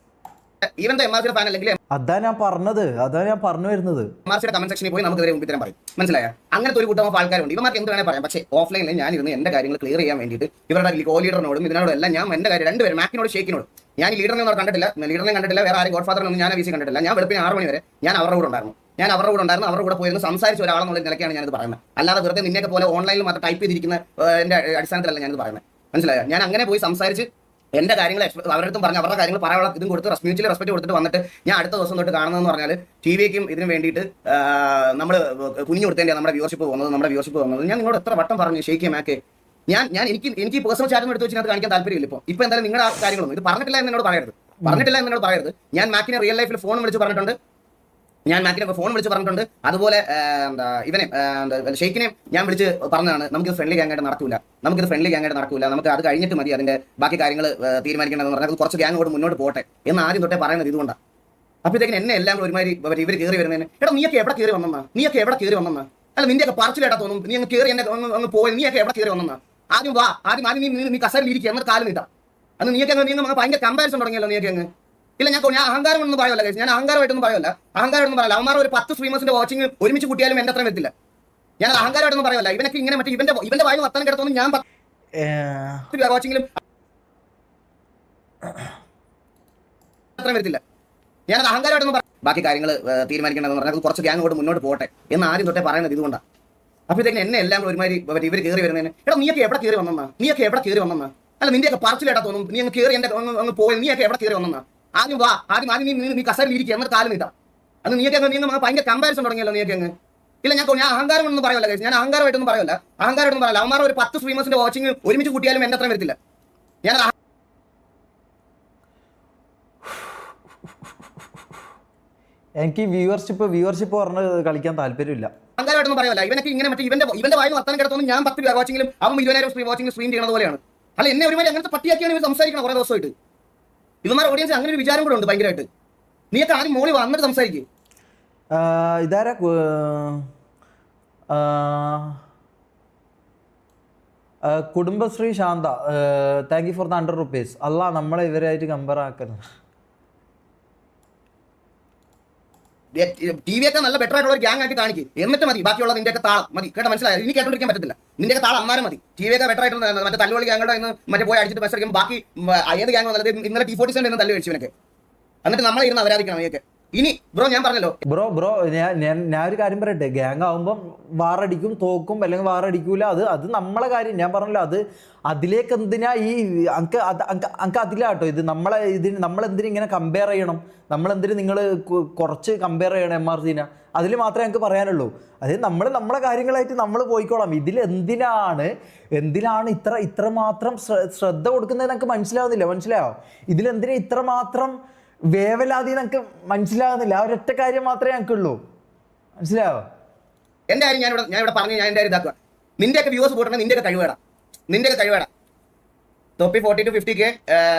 ഈവൻ MRCയുടെ ഫാൻ അല്ലെങ്കിൽ അതാ ഞാൻ പറഞ്ഞു വരുന്നത്. MRCയുടെ കമന്റ് സെക്ഷനിൽ പോയി നമുക്ക് മുമ്പിൽ പറയും. മനസ്സിലായോ? അങ്ങനത്തെ ഒരു കൂട്ടം ആൾക്കാരുണ്ട്. ഇവർക്ക് എന്ത് വേണേൽ പറയാം. പക്ഷേ ഓഫ്ലൈനിൽ ഞാൻ ഇരുന്ന് എന്റെ കാര്യങ്ങൾ ക്ലിയർ ചെയ്യാൻ വേണ്ടിയിട്ട് ഇവരുടെ കോ ലീഡറിനോടും ഇതിനോടും എല്ലാം ഞാൻ എന്റെ കാര്യം രണ്ടുപേരും മാക്കിനോട് ഷേക്കിനോട് ഞാൻ ഈ ലീഡറിനെ കണ്ടിട്ടില്ല, വേറെ ആരും ഗോഡ് ഫാദറിനൊന്നും ഞാൻ VC കണ്ടിട്ടില്ല. ഞാൻ വെളുപ്പിന് 6 മണി വരെ ഞാൻ അവരുടെ കൂടെ ഉണ്ടായിരുന്നു. അവരുടെ കൂടെ പോയിരുന്ന് സംസാരിച്ച ഒരാളെന്നുള്ള നിലയ്ക്കാണ് ഞാനിത് പറയുന്നത്. അല്ലാതെ വെറുതെ നിന്നെയൊക്കെ പോലെ ഓൺലൈനിൽ മാത്രം ടൈപ്പ് ചെയ്തിരിക്കുന്ന എന്റെ അടിസ്ഥാനത്തിലല്ല ഞാനിത് പറയുന്നത്. മനസ്സിലായോ? ഞാൻ അങ്ങനെ പോയി സംസാരിച്ച് എന്റെ കാര്യങ്ങൾ അവരുടെ അടുത്തും പറഞ്ഞ് അവരുടെ കാര്യങ്ങൾ പറയാനുള്ള ഇതും കൊടുത്ത് മ്യൂച്വലി റെസ്പെക്ട് കൊടുത്തിട്ട് വന്നിട്ട് ഞാൻ അടുത്ത ദിവസം തൊട്ട് കാണുന്നതെന്ന് പറഞ്ഞാൽ TVക്കും ഇതിന് വേണ്ടിയിട്ട് നമ്മൾ കുഞ്ഞു കൊടുത്തേണ്ട നമ്മുടെ വ്യൂവർഷിപ്പ് വന്നത് ഞാൻ നിങ്ങളോട് എത്ര വട്ടം പറഞ്ഞു ഷെയ്ക്ക് മാക്ക് എനിക്ക് പേഴ്സണൽ ചാറ്റ് എടുത്ത് വെച്ചിട്ട് കാണിക്കാൻ താല്പര്യമില്ല. ഇപ്പൊ എന്തായാലും നിങ്ങളുടെ ആ കാര്യങ്ങളൊന്നും ഇത് പറഞ്ഞിട്ടില്ല എന്നോട് പറയരുത്. ഞാൻ മാക്കിനെ റിയൽ ലൈഫിൽ ഫോൺ വിളിച്ച് പറഞ്ഞിട്ടുണ്ട്. അതുപോലെ ഇവനെ ഷെയ്ക്കിനെ ഞാൻ വിളിച്ച് പറഞ്ഞതാണ് നമുക്കിത് ഫ്രണ്ട്ലി ഗ്യാങ്ങായിട്ട് നടക്കൂല, നമുക്ക് അത് കഴിഞ്ഞിട്ട് മതി അതിന്റെ ബാക്കി കാര്യങ്ങൾ തീരുമാനിക്കേണ്ടതെന്ന് പറഞ്ഞാൽ കുറച്ച് ഗ്യാങ്ങോട് മുന്നോട്ട് പോട്ടെ എന്ന് ആദ്യം തൊട്ടേ പറയുന്നത് ഇതുകൊണ്ടാണ്. അപ്പോഴത്തേക്കും എന്നെ എല്ലാം ഒരുമാതിരി ഇവർ കയറി വരുന്നതിന് എടാ നീയൊക്കെ എവിടെ കയറി വന്നെന്നാ അല്ല നിന്റെയൊക്കെ പറച്ചിലേട്ടാ തോന്നും. നീ അങ്ങ് കയറി എന്നെ അങ്ങ് പോയി നീയൊക്കെ എവിടെ കയറി വന്നെന്നാ ആദ്യം നീ കസേരയിൽ ഇരിക്കുക എന്നിട്ട് കാലം നീട്ടാം. അന്ന് നീയൊക്കെ ഭയങ്കര കമ്പാരിസൺ തുടങ്ങിയല്ലോ. നീയൊക്കെ അങ്ങ് ഇല്ല ഞാൻ അഹങ്കാരം ഒന്നും പറയല്ല. ഞാൻ അഹങ്കാരമായിട്ടൊന്നും പറയല്ല. അവന്മാർ ഒരു 10 സ്ട്രീമേഴ്സിന്റെ വാച്ചിങ് ഒരുമിച്ച് കൂട്ടിയാലും എന്റെ അത്രയും വരത്തില്ല. ഞാൻ അഹങ്കാരമായിട്ടൊന്നും പറയല്ല. ഇവനൊക്കെ ഇങ്ങനെ മറ്റേ ഇവന്റെ വായു വർത്താനം കിടത്തോന്നും ഞാൻ വാച്ചിങ്ങിലും അത്രയും വരത്തില്ല. ഞാനത് അഹങ്കാരമായിട്ടൊന്നും ബാക്കി കാര്യങ്ങൾ തീരുമാനിക്കേണ്ടതെന്ന് പറഞ്ഞാൽ കുറച്ച് ഗ്യാങ്ങോട് മുന്നോട്ട് പോട്ടെ എന്ന് ആദ്യം തൊട്ടേ പറയുന്നത് ഇതുകൊണ്ടാണ്. അപ്പോഴത്തേക്കും എന്നെ എല്ലാം ഒരുമാതിരി ഇവർ കയറി വരുന്നതിന് എടാ നീയൊക്കെ എവിടെ കയറി വന്നെന്നാ അല്ല നിന്റെയൊക്കെ പറച്ചിലേട്ടാ തോന്നും. നീ അങ്ങ് കയറി എന്റെ അങ്ങ് പോയി നീയൊക്കെ എവിടെ കയറി വന്നെന്നാ ആദ്യം നീ കസേരയിൽ ഇരിക്കുക എന്നിട്ട് കാലം നീട്ടാം. അന്ന് നീയൊക്കെ ഭയങ്കര കമ്പാരിസൺ തുടങ്ങിയല്ലോ. നീയൊക്കെ അങ്ങ് ഇല്ല ഞാൻ അഹങ്കാരം ഒന്നും പറയല്ല. ഞാൻ അഹങ്കാരമായിട്ടൊന്നും പറയല്ല. അവന്മാർ ഒരു 10 സ്ട്രീമേഴ്സിന്റെ വാച്ചിങ് ഒരുമിച്ച് കൂട്ടിയാലും എന്റെ അത്രയും വരത്തില്ല. ഞാൻ എനിക്ക് വ്യൂവർഷിപ്പ് പറഞ്ഞ് കളിക്കാൻ താല്പര്യമില്ല. അഹങ്കാരമായിട്ടൊന്നും പറയല്ല. ഇവനൊക്കെ ഇങ്ങനെ മറ്റേ ഇവന്റെ വായു വർത്താനം കിടത്തോന്നും ഞാൻ 10 വാച്ചിങ്ങിലും അവൻ 20,000 വാച്ചിങ് സ്ട്രീം ചെയ്യുന്നത് പോലെയാണ്. അല്ല എന്നെ ഒരുമാതിരി അങ്ങനത്തെ പട്ടിയാക്കിയാണ് ഇവർ സംസാരിക്കണം കുറേ ദിവസമായിട്ട്. ഇവന്മാർ ഓഡിയൻസ് അങ്ങനെ ഒരു വിചാരം കൂടെ ഉണ്ട് ഭയങ്കരമായിട്ട്. നീയൊക്കെ ആദ്യം മോളി വന്നിട്ട് സംസാരിക്കും. ഇതാരാ Kudumbashree Shanta thank you for the 100 rupees. അല്ല നമ്മളെ ഇവരായിട്ട് കമ്പയർ ആക്കുന്നത്. TV ഒക്കെ നല്ല ബെറ്റർ ആയിട്ടുള്ള ഒരു ഗ്യാങ് ആക്കി കാണിക്കും. എന്നിട്ട് മതി ബാക്കിയുള്ള നിന്റെ ഒക്കെ താളം മതി. കേട്ടോ മനസ്സിലായോ? ഇനി കേട്ടോണ്ടിരിക്കാൻ പറ്റത്തില്ല. നിന്റെ ഒക്കെ താളം അമ്മാരം മതി. TV ഒക്കെ ബെറ്റർ ആയിട്ടുള്ള മറ്റേ തല്ലുവള്ളി ഗ്യാങ്ങോടെ ഇന്ന് മറ്റേ പോയി അടിച്ചിട്ട് മത്സരിക്കും. ബാക്കി ഏത് ഗ്യാങ് വന്നത് ഇന്നലെ T47 എന്ന് തല്ലു കഴിച്ചു ഇവനൊക്കെ. എന്നിട്ട് നമ്മളെ ഇരുന്ന് അവരാധിക്കണം. നീയൊക്കെ ഇനി ബ്രോ ഞാൻ പറഞ്ഞല്ലോ ബ്രോ ഞാൻ ഒരു കാര്യം പറയട്ടെ, ഗ്യാങ് ആകുമ്പം വാറടിക്കും, തോക്കും, അല്ലെങ്കിൽ വാറടിക്കൂല, അത് നമ്മളെ കാര്യം. ഞാൻ പറഞ്ഞല്ലോ, അതിലേക്ക് എന്തിനാ ഈ അങ്ക് അതിലാട്ടോ ഇത് നമ്മളെന്തിനും ഇങ്ങനെ കമ്പയർ ചെയ്യണം, നമ്മളെന്തിനും നിങ്ങൾ കുറച്ച് കമ്പയർ ചെയ്യണം MRCനെ. അതിൽ മാത്രമേ എനിക്ക് പറയാനുള്ളൂ. അതായത് നമ്മളെ കാര്യങ്ങളായിട്ട് നമ്മൾ പോയിക്കോളാം. എന്തിനാണ് ഇത്രമാത്രം ശ്രദ്ധ കൊടുക്കുന്നത് എനിക്ക് മനസ്സിലാവുന്നില്ല. മനസ്സിലായോ? ഇതിലെന്തിനാ ഇത്രമാത്രം വേവലാതി എനിക്ക് മനസ്സിലാകുന്നില്ല. ആ ഒരൊറ്റ കാര്യം മാത്രമേ ഞങ്ങൾക്കുള്ളൂ. മനസ്സിലായോ? എന്റെ കാര്യം ഞാൻ ഇവിടെ പറഞ്ഞു, ഞാൻ എന്റെ ഇതാക്കുക. നിന്റെയൊക്കെ വ്യൂസ് പോട്ടെ, നിന്റെയൊക്കെ കഴിവേടാ. തൊപ്പി 40 to 50K,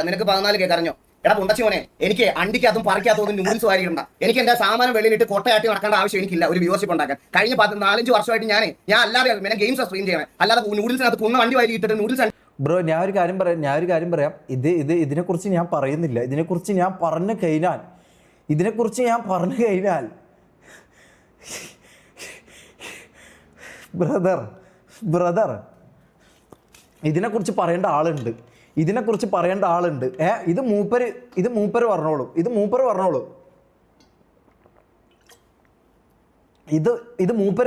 നിനക്ക് 14K കരഞ്ഞോ? എടാ പുണ്ടച്ചിമോനെ, എനിക്ക് അണ്ടിക്കകത്തും പറിക്കാത്തതും നൂഡിൽസ് വാരിയിടണ്ട. എനിക്ക് എന്റെ സാമാനം വെളിയിലിട്ട് കൊട്ടയാട്ടി നടക്കേണ്ട ആവശ്യം എനിക്കില്ല ഒരു വ്യൂവർഷിപ്പ് ഉണ്ടാക്കാൻ. കഴിഞ്ഞ 4-5 വർഷമായിട്ട് ഞാൻ അല്ലാതെ ഗെയിംസ് സ്ട്രീം ചെയ്യണം, അല്ലാതെ നൂഡിൽസിനകത്ത് കുന്ന വണ്ടി വാരി ഇട്ടിട്ട് നൂഡിൽസ്. ബ്രോ ഞാൻ ഒരു കാര്യം പറയാം. ഇതിനെക്കുറിച്ച് ഞാൻ പറയുന്നില്ല. ഇതിനെക്കുറിച്ച് ഞാൻ പറഞ്ഞു കഴിഞ്ഞാൽ ബ്രദർ ഇതിനെക്കുറിച്ച് പറയേണ്ട ആളുണ്ട്. ഇത് മൂപ്പര് പറഞ്ഞോളൂ. ഇത് മൂപ്പര്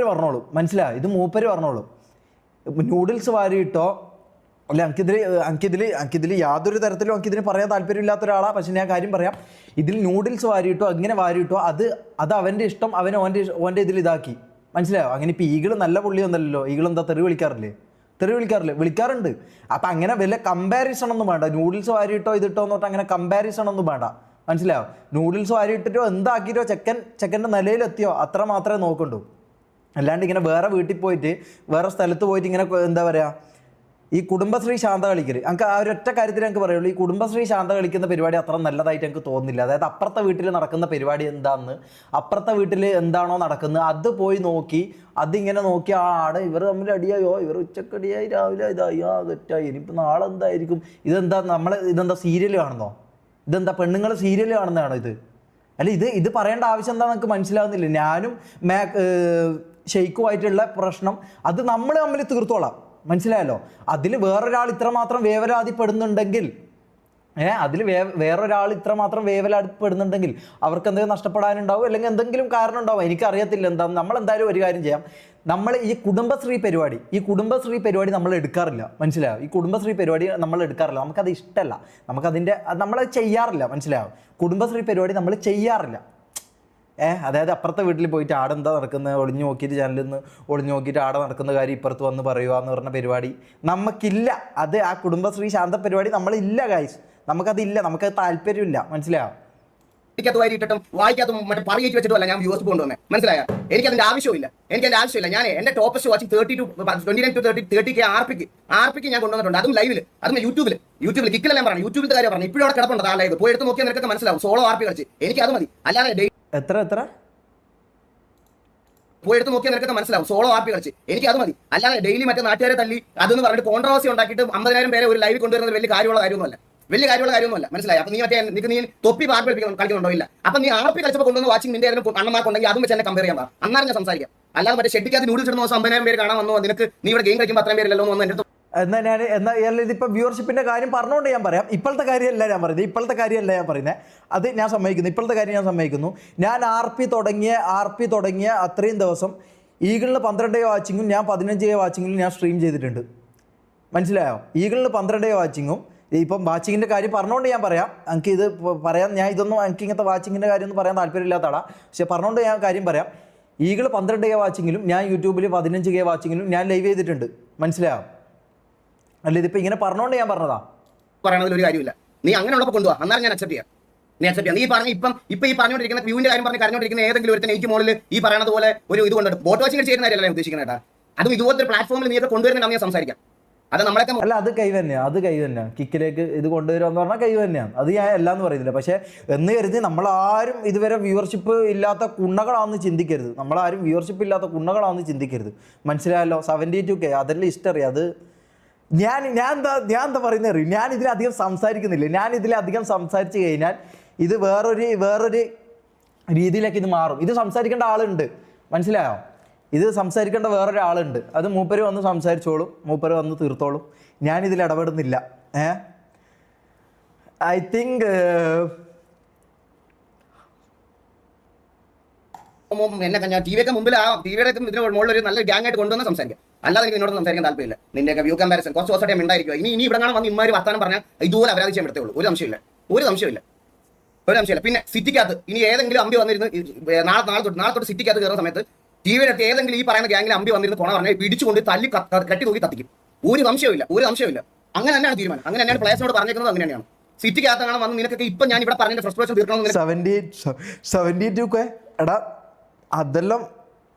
പറഞ്ഞോളൂ. മനസ്സിലായോ? ഇത് മൂപ്പര് പറഞ്ഞോളൂ. നൂഡിൽസ് വാരിയിട്ടോ അല്ല, എനിക്കിതിൽ യാതൊരു തരത്തിലും എനിക്കിതിന് പറയാൻ താല്പര്യമില്ലാത്ത ഒരാളാണ്. പക്ഷെ ഞാൻ കാര്യം പറയാം, ഇതിൽ നൂഡിൽസ് വാരിയിട്ടോ അങ്ങനെ വാരിയിട്ടോ അത് അവൻ്റെ ഇഷ്ടം, ഓൻ്റെ ഇതിൽ ഇതാക്കി. മനസ്സിലായോ? അങ്ങനെ ഇപ്പോൾ ഈഗിൾ നല്ല പുള്ളിയൊന്നല്ലോ. ഈഗിൾ എന്താ തെറി വിളിക്കാറുണ്ട്. അപ്പം അങ്ങനെ വല്ല കമ്പാരിസൺ ഒന്നും വേണ്ട. നൂഡിൽസ് വാരിയിട്ടോ ഇതിട്ടോ എന്ന് പറഞ്ഞാൽ അങ്ങനെ കമ്പാരിസൺ ഒന്നും വേണ്ട. മനസ്സിലായോ? നൂഡിൽസ് വാരിയിട്ടിട്ടോ എന്താക്കിയിട്ടോ ചെക്കൻ്റെ നിലയിലെത്തിയോ അത്ര മാത്രമേ നോക്കണ്ടൂ. അല്ലാണ്ട് ഇങ്ങനെ വേറെ വീട്ടിൽ പോയിട്ട് വേറെ സ്ഥലത്ത് പോയിട്ട് ഇങ്ങനെ എന്താ പറയുക, ഈ കുടുംബശ്രീ ശാന്ത കളിക്കൽ എനിക്ക് ആ ഒരൊറ്റ കാര്യത്തിൽ എനിക്ക് പറയുള്ളൂ. ഈ കുടുംബശ്രീ ശാന്ത കളിക്കുന്ന പരിപാടി അത്ര നല്ലതായിട്ട് എനിക്ക് തോന്നുന്നില്ല. അതായത് അപ്പുറത്തെ വീട്ടിൽ നടക്കുന്ന പരിപാടി അപ്പുറത്തെ വീട്ടിൽ എന്താണോ നടക്കുന്നത് അത് പോയി നോക്കി, അതിങ്ങനെ നോക്കി ആടെ ഇവർ തമ്മിൽ അടിയായോ, ഇവർ ഉച്ചക്കടിയായി രാവിലെ ഇതായോ തെറ്റായി, ഇനിയിപ്പോൾ നാളെ എന്തായിരിക്കും, ഇതെന്താ സീരിയൽ കാണുന്നോ? ഇതെന്താ പെണ്ണുങ്ങൾ സീരിയൽ കാണുന്നതാണോ ഇത്? അല്ല, ഇത് പറയേണ്ട ആവശ്യം എന്താണെന്ന് എനിക്ക് മനസ്സിലാവുന്നില്ല. ഞാനും ഷെയ്ക്കുമായിട്ടുള്ള പ്രശ്നം അത് നമ്മൾ തമ്മിൽ തീർത്തോളാം. മനസ്സിലായല്ലോ? അതിൽ വേറൊരാൾ ഇത്രമാത്രം വേവലാതിപ്പെടുന്നുണ്ടെങ്കിൽ അവർക്ക് എന്തെങ്കിലും നഷ്ടപ്പെടാനുണ്ടാവും, അല്ലെങ്കിൽ എന്തെങ്കിലും കാരണം ഉണ്ടാവും. എനിക്കറിയത്തില്ല എന്താ. നമ്മളെന്തായാലും ഒരു കാര്യം ചെയ്യാം. നമ്മൾ ഈ കുടുംബശ്രീ പരിപാടി നമ്മൾ എടുക്കാറില്ല. മനസ്സിലായോ? ഈ കുടുംബശ്രീ പരിപാടി നമ്മൾ എടുക്കാറില്ല. നമുക്കത് ഇഷ്ടമല്ല. നമ്മളത് ചെയ്യാറില്ല. മനസ്സിലായോ? കുടുംബശ്രീ പരിപാടി നമ്മൾ ചെയ്യാറില്ല. അതായത് അപ്പുറത്തെ വീട്ടിൽ പോയിട്ട് ആടെന്താ നടക്കുന്നത് ഒളിഞ്ഞു നോക്കിയിട്ട് ചാനലിൽ നിന്ന് ഒളിഞ്ഞു നോക്കിയിട്ട് ആടെ നടക്കുന്ന കാര്യം ഇപ്പുറത്ത് വന്ന് പറയുക എന്ന് പറഞ്ഞ പരിപാടി നമുക്കില്ല. ആ കുടുംബശ്രീ ശാന്ത പരിപാടി നമ്മളില്ല ഗൈസ്. നമുക്കതില്ല, നമുക്കത് താല്പര്യമില്ല. മനസ്സിലായോ? എനിക്കത് വാരിയിട്ടിട്ടും വായിക്കാത്തും മറ്റേ പറയിച്ച് വെച്ചിട്ടുമല്ല ഞാൻ വ്യൂസ് കൊണ്ടുവന്നത്. മനസ്സിലായോ? എനിക്കതിന്റെ ആവശ്യമില്ല. ഞാൻ എന്റെ ടോപ്പസ്റ്റ് വാച്ചിങ് 29 to 30K ആർപിക്ക് ഞാൻ കൊണ്ടുവന്നിട്ടുണ്ട്. അതും ലൈവിൽ, അതും യൂട്യൂബിൽ കിക്കിലെല്ലാം പറഞ്ഞു. യൂട്യൂബിൽ കാര്യം പറഞ്ഞു. ഇപ്പോഴും അവിടെ കിടപ്പുണ്ട് ആ ലൈവ്. പോയി എടുത്ത് നോക്കിയാൽ നിനക്കൊക്കെ മനസ്സിലാവും. സോളോ ആർപി കളിച്ച് എനിക്ക് അത് മതി. അല്ലാതെ എത്ര പോയി എടുത്ത് നോക്കിയാൽ നിനക്കൊക്കെ മനസ്സിലാവും. സോളോ ആർപി കളിച്ച് എനിക്ക് അത് മതി. അല്ലാതെ ഡെയിലി മറ്റേ നാട്ടുകാരെ തല്ലി അതെന്ന് പറഞ്ഞിട്ട് കോൺട്രവേഴ്സി ഉണ്ടാക്കിയിട്ട് 50,000 പേരെ ഒരു ലൈവിൽ കൊണ്ടുവരുന്നത് വലിയ കാര്യമുള്ള കാര്യമൊന്നുമല്ല. മനസ്സിലായി? അപ്പൊ നീ തൊപ്പി ആർപി കളിക്കുന്നുണ്ടോ? ഇല്ല. അപ്പൊ നീ ആർപി കളിച്ചപ്പോൾ കൊണ്ടുവന്ന് വാച്ചിങ് നിന്റെ അണ്ണന്മാർക്കുണ്ടെങ്കിൽ അതും വെച്ച് എന്നെ കമ്പയർ ചെയ്യാം. അന്നാലും ഞാൻ സംസാരിക്കാം. അല്ലാതെ മറ്റേ ഷെഡിക്കകത്ത് നൂഡിൽസ് ഇടുന്ന 50,000 പേര് കാണാൻ വന്നു, നിനക്ക് നീ ഇവിടെ ഗെയിം കളിക്കുമ്പോൾ അത്രയും പേരല്ലോ എന്ന് എന്റെ. എന്നാൽ ഇതിപ്പോൾ വ്യൂവർഷിപ്പിൻ്റെ കാര്യം പറഞ്ഞുകൊണ്ട് ഞാൻ പറയാം. ഇപ്പോഴത്തെ കാര്യമല്ല ഞാൻ പറയുന്നത്. അത് ഞാൻ സമ്മതിക്കുന്നു. ഇപ്പോഴത്തെ കാര്യം ഞാൻ സമ്മതിക്കുന്നു. ഞാൻ ആർ പി തുടങ്ങിയ അത്രയും ദിവസം ഈഗിളിന് 12 വാച്ചിങ്ങും ഞാൻ 15 വാച്ചിങ്ങിലും ഞാൻ സ്ട്രീം ചെയ്തിട്ടുണ്ട്. മനസ്സിലായോ? ഈഗിളിന് 12 വാച്ചിങ്ങും ഇപ്പം വാച്ചിങ്ങിൻ്റെ കാര്യം പറഞ്ഞുകൊണ്ട് ഞാൻ പറയാം. എനിക്ക് ഇത് പറയാം. ഞാൻ എനിക്ക് ഇങ്ങനത്തെ വാച്ചിങ്ങിൻ്റെ കാര്യമൊന്നും പറയാൻ താല്പര്യമില്ലാത്ത ആളാണ്. പക്ഷെ പറഞ്ഞുകൊണ്ട് ഞാൻ കാര്യം പറയാം. ഈഗിൾ 12K വാച്ചിങ്ങിലും ഞാൻ യൂട്യൂബിൽ 15K വാച്ചിങ്ങിലും ഞാൻ ലൈവ് ചെയ്തിട്ടുണ്ട്. മനസ്സിലായോ? അല്ല, ഇതിപ്പോൾ ഇങ്ങനെ പറഞ്ഞുകൊണ്ട് ഞാൻ പറഞ്ഞതാ. പറയണതിൽ ഒരു കാര്യമില്ല. നീ അങ്ങനെ ഉള്ളപ്പോൾ കൊണ്ടുപോകാം. അന്നേരം ഞാൻ അക്സെപ്റ്റ് ചെയ്യാം. നീ പറഞ്ഞ ഇപ്പൊ ഈ പറഞ്ഞുകൊണ്ടിരിക്കുന്ന വ്യൂവിന്റെ കാര്യം പറഞ്ഞ് കരഞ്ഞോണ്ടിരിക്കുന്ന ഏതെങ്കിലും ഒരുത്തൻ എനിക്ക് മുകളിൽ ഈ പറയുന്നത് പോലെ ഒരു ഇത് കൊണ്ടിട്ട് ബോട്ട് വാച്ചിങ് ചെയ്യുന്ന കാര്യമല്ല ഉദ്ദേശിക്കുന്നത് കേട്ടാ. അതും ഇതുപോലത്തെ ഒരു പ്ലാറ്റ്ഫോമിൽ നീ കൊണ്ടുവരുന്ന ഞാൻ സംസാരിക്കാം. അത് നമ്മളൊക്കെ അല്ല, അത് കൈ തന്നെയാണ്. കിക്കിലേക്ക് ഇത് കൊണ്ടുവരുമെന്ന് പറഞ്ഞാൽ കൈ തന്നെയാണ്. അത് ഞാൻ എല്ലാന്ന് പറയുന്നില്ല. പക്ഷേ എന്ന് കരുതി നമ്മളാരും ഇതുവരെ വ്യൂവർഷിപ്പ് ഇല്ലാത്ത കുണ്ണകളാണെന്ന് ചിന്തിക്കരുത്. മനസ്സിലായല്ലോ? 72K അതെല്ലാം ഹിസ്റ്ററി. അത് ഞാൻ എന്താ പറയുന്നത് അറിയും. ഞാൻ ഇതിലധികം സംസാരിക്കുന്നില്ല. ഞാൻ ഇതിലധികം സംസാരിച്ച് കഴിഞ്ഞാൽ ഇത് വേറൊരു രീതിയിലേക്ക് ഇത് മാറും. ഇത് സംസാരിക്കേണ്ട ആളുണ്ട്. മനസ്സിലായോ? ഇത് സംസാരിക്കേണ്ട വേറൊരാളുണ്ട്. അത് മൂപ്പര് വന്ന് സംസാരിച്ചോളും, മൂപ്പര് വന്ന് തീർത്തോളും. ഞാനിതിൽ ഇടപെടുന്നില്ല. ഐ തിങ്ക് എന്നെ ഞാൻ ടിവിയൊക്കെ മുമ്പിൽ ആ ടിവിയുടെ ഇതിന് മുകളിൽ ഒരു നല്ല ഗ്യാങ് ആയിട്ട് കൊണ്ടുവന്ന് സംസാരിക്കാം. അല്ലാതെ എനിക്ക് എന്നോട് സംസാരിക്കാൻ താല്പര്യമില്ല. നിന്റെയൊക്കെ വ്യൂ കമ്പാരിസൺ കുറച്ച് ദിവസമായിട്ട് ഞാൻ ഉണ്ടായിരിക്കുക. ഇനി ഇവിടെ കാണാൻ വന്ന് ഇമാര് വർത്താനം പറഞ്ഞാൽ ഇതുപോലെ അപരാധി ചെയ്യാൻ പറ്റത്തുള്ളൂ. ഒരു സംശയമില്ല. പിന്നെ സിറ്റിക്കകത്ത് ഇനി ഏതെങ്കിലും അമ്പി വന്നിരുന്ന് നാളെ തൊട്ട് സിറ്റിക്കകത്ത് കയറുന്ന സമയത്ത് ടിവിയുടെ അടുത്ത് ഏതെങ്കിലും ഈ പറയുന്ന ഗ്യാങ്ങിൽ അമ്പി വന്നിരുന്ന് കൊണ പറഞ്ഞാൽ പിടിച്ചുകൊണ്ട് തല്ലി കട്ടി തൂക്കി കത്തിക്കും. ഒരു സംശയമില്ല. അങ്ങനെ തന്നെയാണ് തീരുമാനം. അങ്ങനെ തന്നെയാണ് പ്ലേസിനോട് പറഞ്ഞേക്കുന്നത്. അങ്ങനെ തന്നെയാണ്. സിറ്റിക്കകത്താണ് വന്ന് നിനക്കൊക്കെ ഇപ്പൊ ഞാൻ ഇവിടെ പറഞ്ഞ ഫ്രസ്ട്രേഷൻ തീർക്കണം. എടാ അതെല്ലാം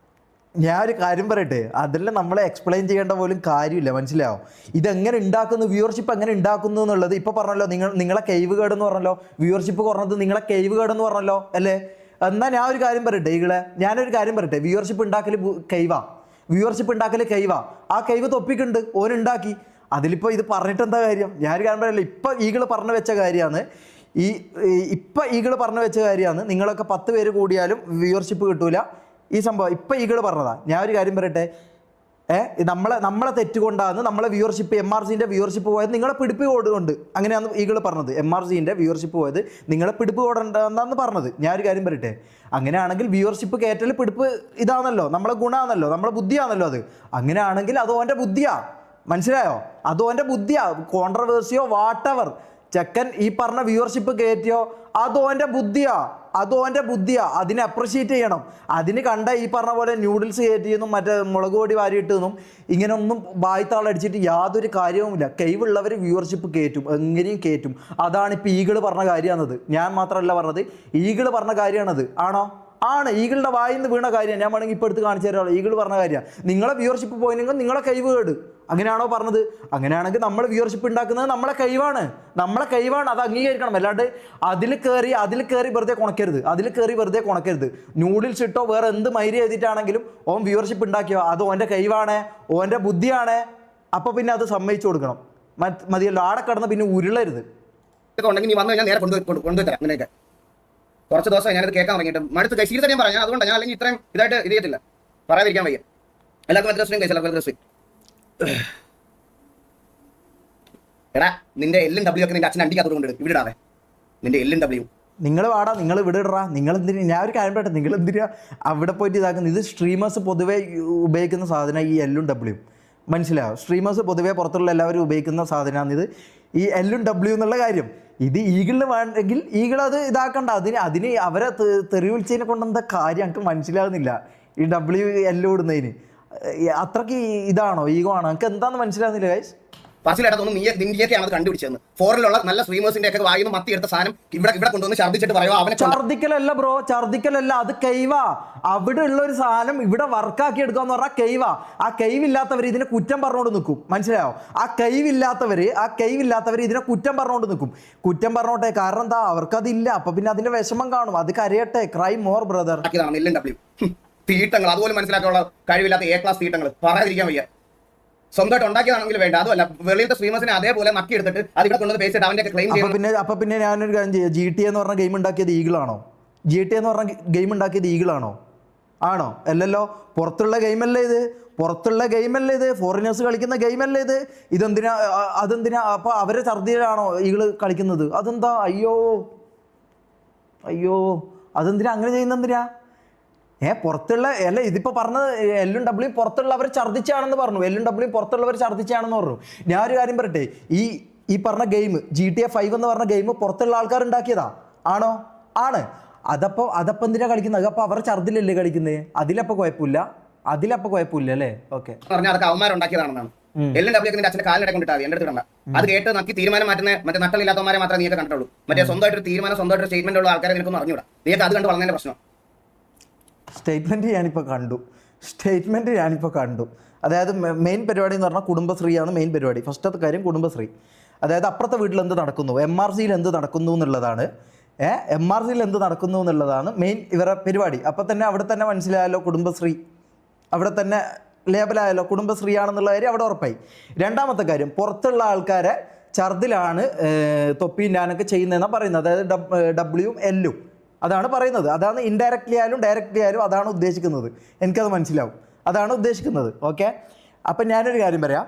ഞാൻ ഒരു കാര്യം പറയട്ടെ, അതെല്ലാം നമ്മളെ എക്സ്പ്ലെയിൻ ചെയ്യേണ്ട പോലും കാര്യമില്ല. മനസ്സിലാവും ഇതെങ്ങനെ ഉണ്ടാക്കുന്നു, വ്യൂവർഷിപ്പ് എങ്ങനെ ഉണ്ടാക്കുന്നു എന്നുള്ളത്. ഇപ്പൊ പറഞ്ഞല്ലോ നിങ്ങളെ കെയ്വ് കേട് എന്ന് പറഞ്ഞല്ലോ, വ്യൂവർഷിപ്പ് കുറഞ്ഞത് നിങ്ങളെ കെയ്വ് കേട് എന്ന് പറഞ്ഞല്ലോ അല്ലേ. എന്നാൽ ഞാനൊരു കാര്യം പറയട്ടെ, ഞാനൊരു കാര്യം പറയട്ടെ, വ്യൂവർഷിപ്പ് ഉണ്ടാക്കൽ കെയ്വാ. ആ കെയ്വ് തൊപ്പിക്കുണ്ട്, ഓനുണ്ടാക്കി. അതിലിപ്പോൾ ഇത് പറഞ്ഞിട്ട് എന്താ കാര്യം? ഞാനൊരു കാര്യം പറയല്ലോ, ഇപ്പം ഈകള് പറഞ്ഞു വെച്ച കാര്യമാണ്. നിങ്ങളൊക്കെ 10 പേര് കൂടിയാലും വ്യൂവർഷിപ്പ് കിട്ടൂല ഈ സംഭവം. ഇപ്പം ഈകള് പറഞ്ഞതാ. ഞാൻ ഒരു കാര്യം പറയട്ടെ, നമ്മളെ തെറ്റുകൊണ്ടാണ് നമ്മളെ വ്യൂവർഷിപ്പ് MRCൻ്റെ വ്യൂവർഷിപ്പ് പോയത് നിങ്ങളെ പിടിപ്പ് കോടുകൊണ്ട്. അങ്ങനെയാണ് ഈകള് പറഞ്ഞത്. MRCൻ്റെ വ്യൂവർഷിപ്പ് പോയത് നിങ്ങളെ പിടിപ്പ് കോടണ്ടെന്നാണ് പറഞ്ഞത്. ഞാൻ ഒരു കാര്യം പറയട്ടെ, അങ്ങനെയാണെങ്കിൽ വ്യൂവർഷിപ്പ് കയറ്റൽ പിടിപ്പ് ഇതാണല്ലോ, നമ്മളെ ഗുണമാണല്ലോ, നമ്മളെ ബുദ്ധിയാണല്ലോ അത്. അങ്ങനെയാണെങ്കിൽ അത് ഓൻ്റെ ബുദ്ധിയാ. മനസ്സിലായോ? അത് ഓൻ്റെ ബുദ്ധിയാ. കോൺട്രവേഴ്സിയോ വാട്ടവർ ചെക്കൻ ഈ പറഞ്ഞ വ്യൂവർഷിപ്പ് കയറ്റിയോ അത് ഓൻ്റെ ബുദ്ധിയാ. അതിനെ അപ്രിഷ്യേറ്റ് ചെയ്യണം. അതിന് കണ്ട ഈ പറഞ്ഞ പോലെ ന്യൂഡിൽസ് കയറ്റിയെന്നും മറ്റേ മുളക് പൊടി വാരിയിട്ടെന്നും ഇങ്ങനെയൊന്നും ബായ്ത്താളടിച്ചിട്ട് യാതൊരു കാര്യവുമില്ല. കൈവുള്ളവർ വ്യൂവർഷിപ്പ് കയറ്റും, എങ്ങനെയും കയറ്റും. അതാണ് ഇപ്പോൾ ഈകള് പറഞ്ഞ കാര്യമാണത്. ഞാൻ മാത്രമല്ല പറഞ്ഞത്, ഈകള് പറഞ്ഞ കാര്യമാണത്. ആണോ? ആണ്. ഈകളുടെ വായിൽ നിന്ന് വീണ കാര്യമാണ്. ഞാൻ വേണമെങ്കിൽ ഇപ്പോൾ എടുത്ത് കാണിച്ചു തരാമല്ലോ. ഈകള് പറഞ്ഞ കാര്യമാണ്. നിങ്ങളെ വ്യൂവർഷിപ്പ് പോയില്ലെങ്കിൽ നിങ്ങളെ കൈവ് കേട്. അങ്ങനെയാണോ പറഞ്ഞത്? അങ്ങനെയാണെങ്കിൽ നമ്മൾ വ്യൂവർഷിപ്പ് ഉണ്ടാക്കുന്നത് നമ്മളെ കഴിവാണ്. അത് അംഗീകരിക്കണം. അല്ലാണ്ട് അതിൽ കയറി വെറുതെ കൊണക്കരുത്. നൂഡിൽസ് ഇട്ടോ വേറെ എന്ത് മൈരി ചെയ്തിട്ടാണെങ്കിലും ഓൻ വ്യൂവർഷിപ്പ് ഉണ്ടാക്കിയോ അത് ഓൻ്റെ കഴിവാണ്, ഓൻ്റെ ബുദ്ധിയാണ്. അപ്പോൾ പിന്നെ അത് സമ്മതിച്ചു കൊടുക്കണം. മതിയല്ലോ. ആടെ കടന്ന് പിന്നെ ഉരുളരുത്. നീ വന്നു കഴിഞ്ഞാൽ നേരെ കൊണ്ടുതരാം. അങ്ങനെയൊക്കെ കുറച്ച് ദിവസം ഞാനത് കേൾക്കാൻ തുടങ്ങിയിട്ട് മടുത്ത് സീരിയസ് ഞാൻ പറഞ്ഞു. അതുകൊണ്ട് ഞാൻ അല്ലെങ്കിൽ ഇത്രയും ഇതായിട്ട് ഇത് ചെയ്യത്തില്ല, പറയാതിരിക്കാൻ വയ്യ. എല്ലാവർക്കും കഴിച്ചില്ല. എടാ നിന്റെ LW ഒക്കെ നിന്റെ അച്ഛൻ അണ്ടിക്കകത്തോട് കൊണ്ടിടും. ഇവിടെ ഇടാതെ നിന്റെ LW. നിങ്ങൾ വാടാ, നിങ്ങൾ ഇവിടെ ഇടറാ. നിങ്ങൾ എന്തിനാ? ഞാൻ ഒരു കാര്യം പറയട്ടെ, നിങ്ങൾ എന്തിനാ അവിടെ പോയിട്ട് ഇതാക്കുന്നത്? ഇത് സ്ട്രീമേഴ്സ് പൊതുവേ ഉപയോഗിക്കുന്ന സാധനം ഈ LW. മനസ്സിലാവും? സ്ട്രീമേഴ്സ് പൊതുവേ പുറത്തുള്ള എല്ലാവരും ഉപയോഗിക്കുന്ന സാധനമാണ് ഇത്, ഈ LW എന്നുള്ള കാര്യം. ഇത് ഈഗിളിന് വേണമെങ്കിൽ ഈഗിളത് ഇതാക്കണ്ട. അതിന് അവരെ തെറി വിളിച്ചതിനെ കൊണ്ടെന്താ കാര്യം എനിക്ക് മനസ്സിലാകുന്നില്ല. ഈ WL ഇടുന്നതിന് അത്രയ്ക്ക് ഇതാണോ, ഈഗോ ആണോ? എനിക്ക് എന്താന്ന് മനസ്സിലാകുന്നില്ല ഗൈസ്. ഫസിലായിട്ടൊന്നും നീയൊക്കെയാണ് അത് കണ്ടുപിടിച്ചതെന്ന്. ഫോറിലുള്ള നല്ല സ്ട്രീമേഴ്സിന്റെ ഒക്കെ വായിന്ന് മത്തി എടുത്ത സാധനം ഇവിടെ കൊണ്ടുവന്ന് ഛർദ്ദിച്ചിട്ട് പറയുമോ? അവനെ ഛർദ്ദിക്കലല്ല ബ്രോ, ഛർദ്ദിക്കലല്ല. അത് കൈവാ. അവിടെ ഉള്ള ഒരു സാധനം ഇവിടെ വർക്കാക്കി എടുക്കാന്ന് പറഞ്ഞാൽ കൈവാ. ആ കൈവില്ലാത്തവർ ഇതിനെ കുറ്റം പറഞ്ഞുകൊണ്ട് നിൽക്കും. മനസ്സിലായോ? ആ കൈവില്ലാത്തവർ ഇതിനെ കുറ്റം പറഞ്ഞുകൊണ്ട് നിൽക്കും. കുറ്റം പറഞ്ഞോട്ടെ. കാരണം എന്താ? അവർക്കതില്ല. അപ്പൊ പിന്നെ അതിന്റെ വിഷമം കാണും. അത് കരയട്ടെ. Cry more brother. തീട്ടങ്ങൾ അതുപോലെ മനസ്സിലാക്കാനുള്ള കഴിവില്ലാത്ത A ക്ലാസ് തീട്ടങ്ങൾ പറയാതിരിക്കാൻ വയ്യ. സ്വന്തമായിട്ട് ഉണ്ടാക്കിയതാണെങ്കിൽ വേണ്ട. അതുമല്ല, വെളിയിലത്തെ സ്ട്രീമേഴ്സിനെ അതേപോലെ നക്കി എടുത്തിട്ട് അത് ഇവിടെ കൊണ്ടുവന്ന് പേസ്റ്റ് അവന്റെ ക്ലെയിം ചെയ്യും. അപ്പൊ പിന്നെ ഞാനൊരു കാര്യം ചെയ്യാം. GTA എന്ന് പറഞ്ഞ ഗെയിം ഉണ്ടാക്കിയത് ഈഗിളാണോ? GTA എന്ന് പറഞ്ഞ ഗെയിം ഉണ്ടാക്കിയത് ഈഗിളാണോ? ആണോ? അല്ലല്ലോ. പുറത്തുള്ള ഗെയിമല്ലേ ഇത്? ഫോറിനേഴ്സ് കളിക്കുന്ന ഗെയിമല്ലേ ഇത്? അതെന്തിനാ അപ്പൊ അവരെ ഛർദ്ദിയിലാണോ ഈഗിള് കളിക്കുന്നത്? അതെന്താ? അയ്യോ അതെന്തിനാ അങ്ങനെ ചെയ്യുന്നെന്തിനാ? പുറത്തുള്ള ഇതിപ്പോൾ പറഞ്ഞത് LW പുറത്തുള്ളവർ ഛർദ്ദിച്ചാണെന്ന് പറഞ്ഞു. LW പുറത്തുള്ളവർ ഛർദ്ദിച്ചാണെന്ന് പറഞ്ഞു. ഞാൻ ഒരു കാര്യം പറയട്ടെ, ഈ പറഞ്ഞ ഗെയിം GTA 5 എന്ന് പറഞ്ഞ ഗെയിം പുറത്തുള്ള ആൾക്കാർ ഉണ്ടാക്കിയതാ ആണോ? ആണ്. അതപ്പോൾ എന്തിനാ കളിക്കുന്നത്? അപ്പോൾ അവർ ഛർദ്ദിലല്ലേ കളിക്കുന്നത്? അതിലപ്പോൾ കുഴപ്പമില്ല അല്ലേ? ഓക്കെ. അതൊക്കെ അവന്മാരുണ്ടാക്കിയതാണെന്നാണ്. LW നിന്റെ അച്ഛൻ്റെ കാലിനെ കൊണ്ടിട്ടാൽ എന്റെ അടുത്ത് കണ്ട അത് കേട്ട് നക്കി തീരുമാനം മാറ്റുന്ന മറ്റേ നട്ടലില്ലാത്തവന്മാരെ മാത്രമേ നീയൊക്കെ കണ്ടിട്ടുള്ളൂ. മറ്റേ സ്വന്തമായിട്ടൊരു തീരുമാനം, സ്വന്തമായിട്ട് സ്റ്റേറ്റ്മെന്റ് ഉള്ള ആൾക്കാരെ നിനക്കൊന്നും അറിഞ്ഞൂടാ. നീയൊക്കെ അത് കണ്ട് വളർന്നതിന്റെ പ്രശ്നം. സ്റ്റേറ്റ്മെൻറ്റ് ഞാനിപ്പോൾ കണ്ടു. അതായത് മെയിൻ പരിപാടി എന്ന് പറഞ്ഞാൽ കുടുംബശ്രീയാണ് മെയിൻ പരിപാടി. ഫസ്റ്റത്തെ കാര്യം കുടുംബശ്രീ. അതായത് അപ്പുറത്തെ വീട്ടിൽ എന്ത് നടക്കുന്നു, MRCയിൽ എന്ത് നടക്കുന്നു എന്നുള്ളതാണ് മെയിൻ ഇവരുടെ പരിപാടി. അപ്പം തന്നെ അവിടെ തന്നെ മനസ്സിലായല്ലോ കുടുംബശ്രീ, അവിടെ തന്നെ ലേബലായല്ലോ കുടുംബശ്രീ ആണെന്നുള്ള കാര്യം അവിടെ ഉറപ്പായി. രണ്ടാമത്തെ കാര്യം, പുറത്തുള്ള ആൾക്കാരെ ഛർദിലാണ് തൊപ്പിയും ഞാനൊക്കെ ചെയ്യുന്നതെന്നാണ് പറയുന്നത്. അതായത് W L അതാണ് പറയുന്നത്. അതാണ് ഇൻഡയറക്റ്റ്ലി ആയാലും ഡയറക്റ്റ്ലി ആയാലും അതാണ് ഉദ്ദേശിക്കുന്നത്. എനിക്കത് മനസ്സിലാവും. അതാണ് ഉദ്ദേശിക്കുന്നത്. ഓക്കെ. അപ്പം ഞാനൊരു കാര്യം പറയാം.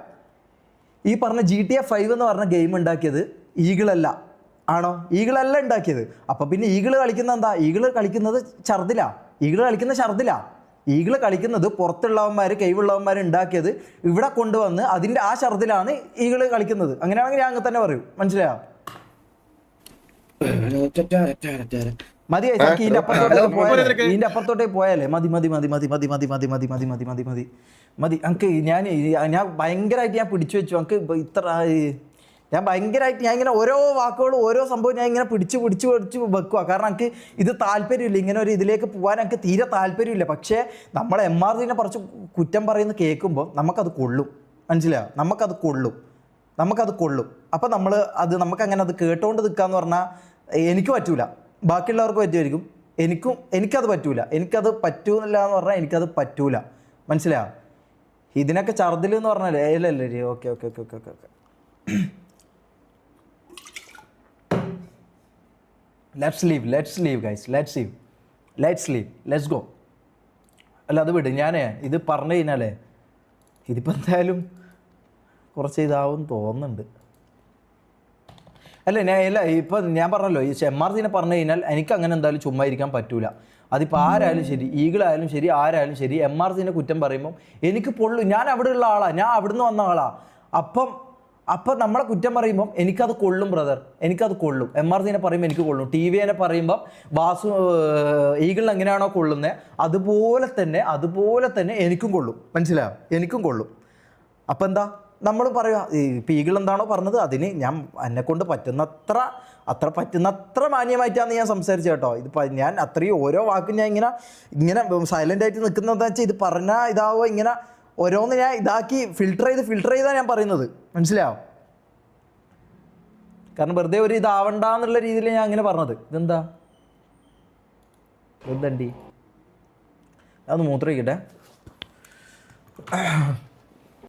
ഈ പറഞ്ഞ GTA 5 എന്ന് പറഞ്ഞ ഗെയിം ഉണ്ടാക്കിയത് ഈഗിളല്ല. ആണോ? ഈഗിളല്ല ഉണ്ടാക്കിയത്. അപ്പം പിന്നെ ഈഗിള് കളിക്കുന്ന എന്താ? ഈഗിള് കളിക്കുന്നത് ഛർദിലാണ്. ഈഗിൾ കളിക്കുന്ന ഷർദിലാ. ഈഗിൾ കളിക്കുന്നത് പുറത്തുള്ളവന്മാർ കൈവുള്ളവന്മാർ ഉണ്ടാക്കിയത് ഇവിടെ കൊണ്ടുവന്ന് അതിൻ്റെ ആ ഷർദിലാണ് ഈഗിൾ കളിക്കുന്നത്. അങ്ങനെയാണെങ്കിൽ ഞാൻ അങ്ങനെ തന്നെ പറയും. മനസ്സിലായോ? മതി ഇതിന്റെ അപ്പുറത്തോട്ടേ പോയാലേ മതി മതി മതി മതി മതി മതി മതി മതി മതി മതി മതി മതി മതി എനിക്ക് ഞാൻ ഭയങ്കരമായിട്ട് ഞാൻ പിടിച്ചു വെച്ചു. എനിക്ക് ഇത്ര ഞാൻ ഭയങ്കരമായിട്ട് ഞാൻ ഇങ്ങനെ ഓരോ വാക്കുകളും ഓരോ സംഭവം ഞാൻ ഇങ്ങനെ പിടിച്ച് വെക്കുക. കാരണം എനിക്ക് ഇത് താല്പര്യമില്ല, ഇങ്ങനെ ഒരു ഇതിലേക്ക് പോകാൻ എനിക്ക് തീരെ താല്പര്യമില്ല. പക്ഷേ നമ്മൾ MRCനെ കുറച്ച് കുറ്റം പറയുന്നത് കേൾക്കുമ്പോൾ നമുക്കത് കൊള്ളും. മനസ്സിലായോ? നമുക്കത് കൊള്ളും. അപ്പം നമുക്കങ്ങനെ അത് കേട്ടോണ്ട് നിൽക്കാന്ന് പറഞ്ഞാൽ എനിക്ക് പറ്റൂല, ബാക്കിയുള്ളവർക്ക് പറ്റുമായിരിക്കും, എനിക്കത് പറ്റൂല. എനിക്കത് പറ്റൂന്നില്ല എന്ന് പറഞ്ഞാൽ എനിക്കത് പറ്റൂല. മനസ്സിലായോ? ഇതിനൊക്കെ ഛർദിൽ എന്ന് പറഞ്ഞാൽ അല്ലേ? Okay okay okay okay okay let's leave guys, let's go. അല്ല അത് വിട്. ഇത് പറഞ്ഞു കഴിഞ്ഞാലേ ഇതിപ്പോൾ എന്തായാലും കുറച്ച് ഇതാവും തോന്നുന്നുണ്ട്. ഇപ്പം ഞാൻ പറഞ്ഞല്ലോ, ഈ MRCനെ പറഞ്ഞു കഴിഞ്ഞാൽ എനിക്ക് അങ്ങനെ എന്തായാലും ചുമ്മാ ഇരിക്കാൻ പറ്റൂല. അതിപ്പോൾ ആരായാലും ശരി, ഈഗിളായാലും ശരി, ആരായാലും ശരി, MRCനെ കുറ്റം പറയുമ്പം എനിക്ക് പൊള്ളും. ഞാൻ അവിടെ ഉള്ള ആളാണ്, ഞാൻ അവിടുന്ന് വന്ന ആളാണ്. അപ്പം നമ്മളെ കുറ്റം പറയുമ്പം എനിക്കത് കൊള്ളും ബ്രദർ, എനിക്കത് കൊള്ളും. MRCനെ പറയുമ്പോൾ എനിക്ക് കൊള്ളും. TVനെ പറയുമ്പം വാസു ഈഗിളിന് എങ്ങനെയാണോ കൊള്ളുന്നത് അതുപോലെ തന്നെ എനിക്കും കൊള്ളും. മനസ്സിലായോ? എനിക്കും കൊള്ളും. അപ്പം എന്താ നമ്മൾ പറയുക, ഇപ്പം ഈഗിൾ എന്താണോ പറഞ്ഞത് അതിന് ഞാൻ എന്നെക്കൊണ്ട് പറ്റുന്നത്ര മാന്യമായിട്ടാണ് ഞാൻ സംസാരിച്ചത് കേട്ടോ. ഇതിപ്പോൾ ഞാൻ അത്രയും ഓരോ വാക്കും ഞാൻ ഇങ്ങനെ സൈലൻ്റ് ആയിട്ട് നിൽക്കുന്നതെന്ന് വെച്ചാൽ ഇത് പറഞ്ഞാൽ ഇതാവോ, ഇങ്ങനെ ഓരോന്ന് ഞാൻ ഇതാക്കി ഫിൽട്ടർ ചെയ്താണ് ഞാൻ പറയുന്നത്. മനസ്സിലാവും? കാരണം വെറുതെ ഒരു ഇതാവണ്ടെന്നുള്ള രീതിയിൽ ഞാൻ അങ്ങനെ പറഞ്ഞത്. എന്തണ്ടി അതൊന്ന് മൂത്രമൊഴിക്കട്ടെ.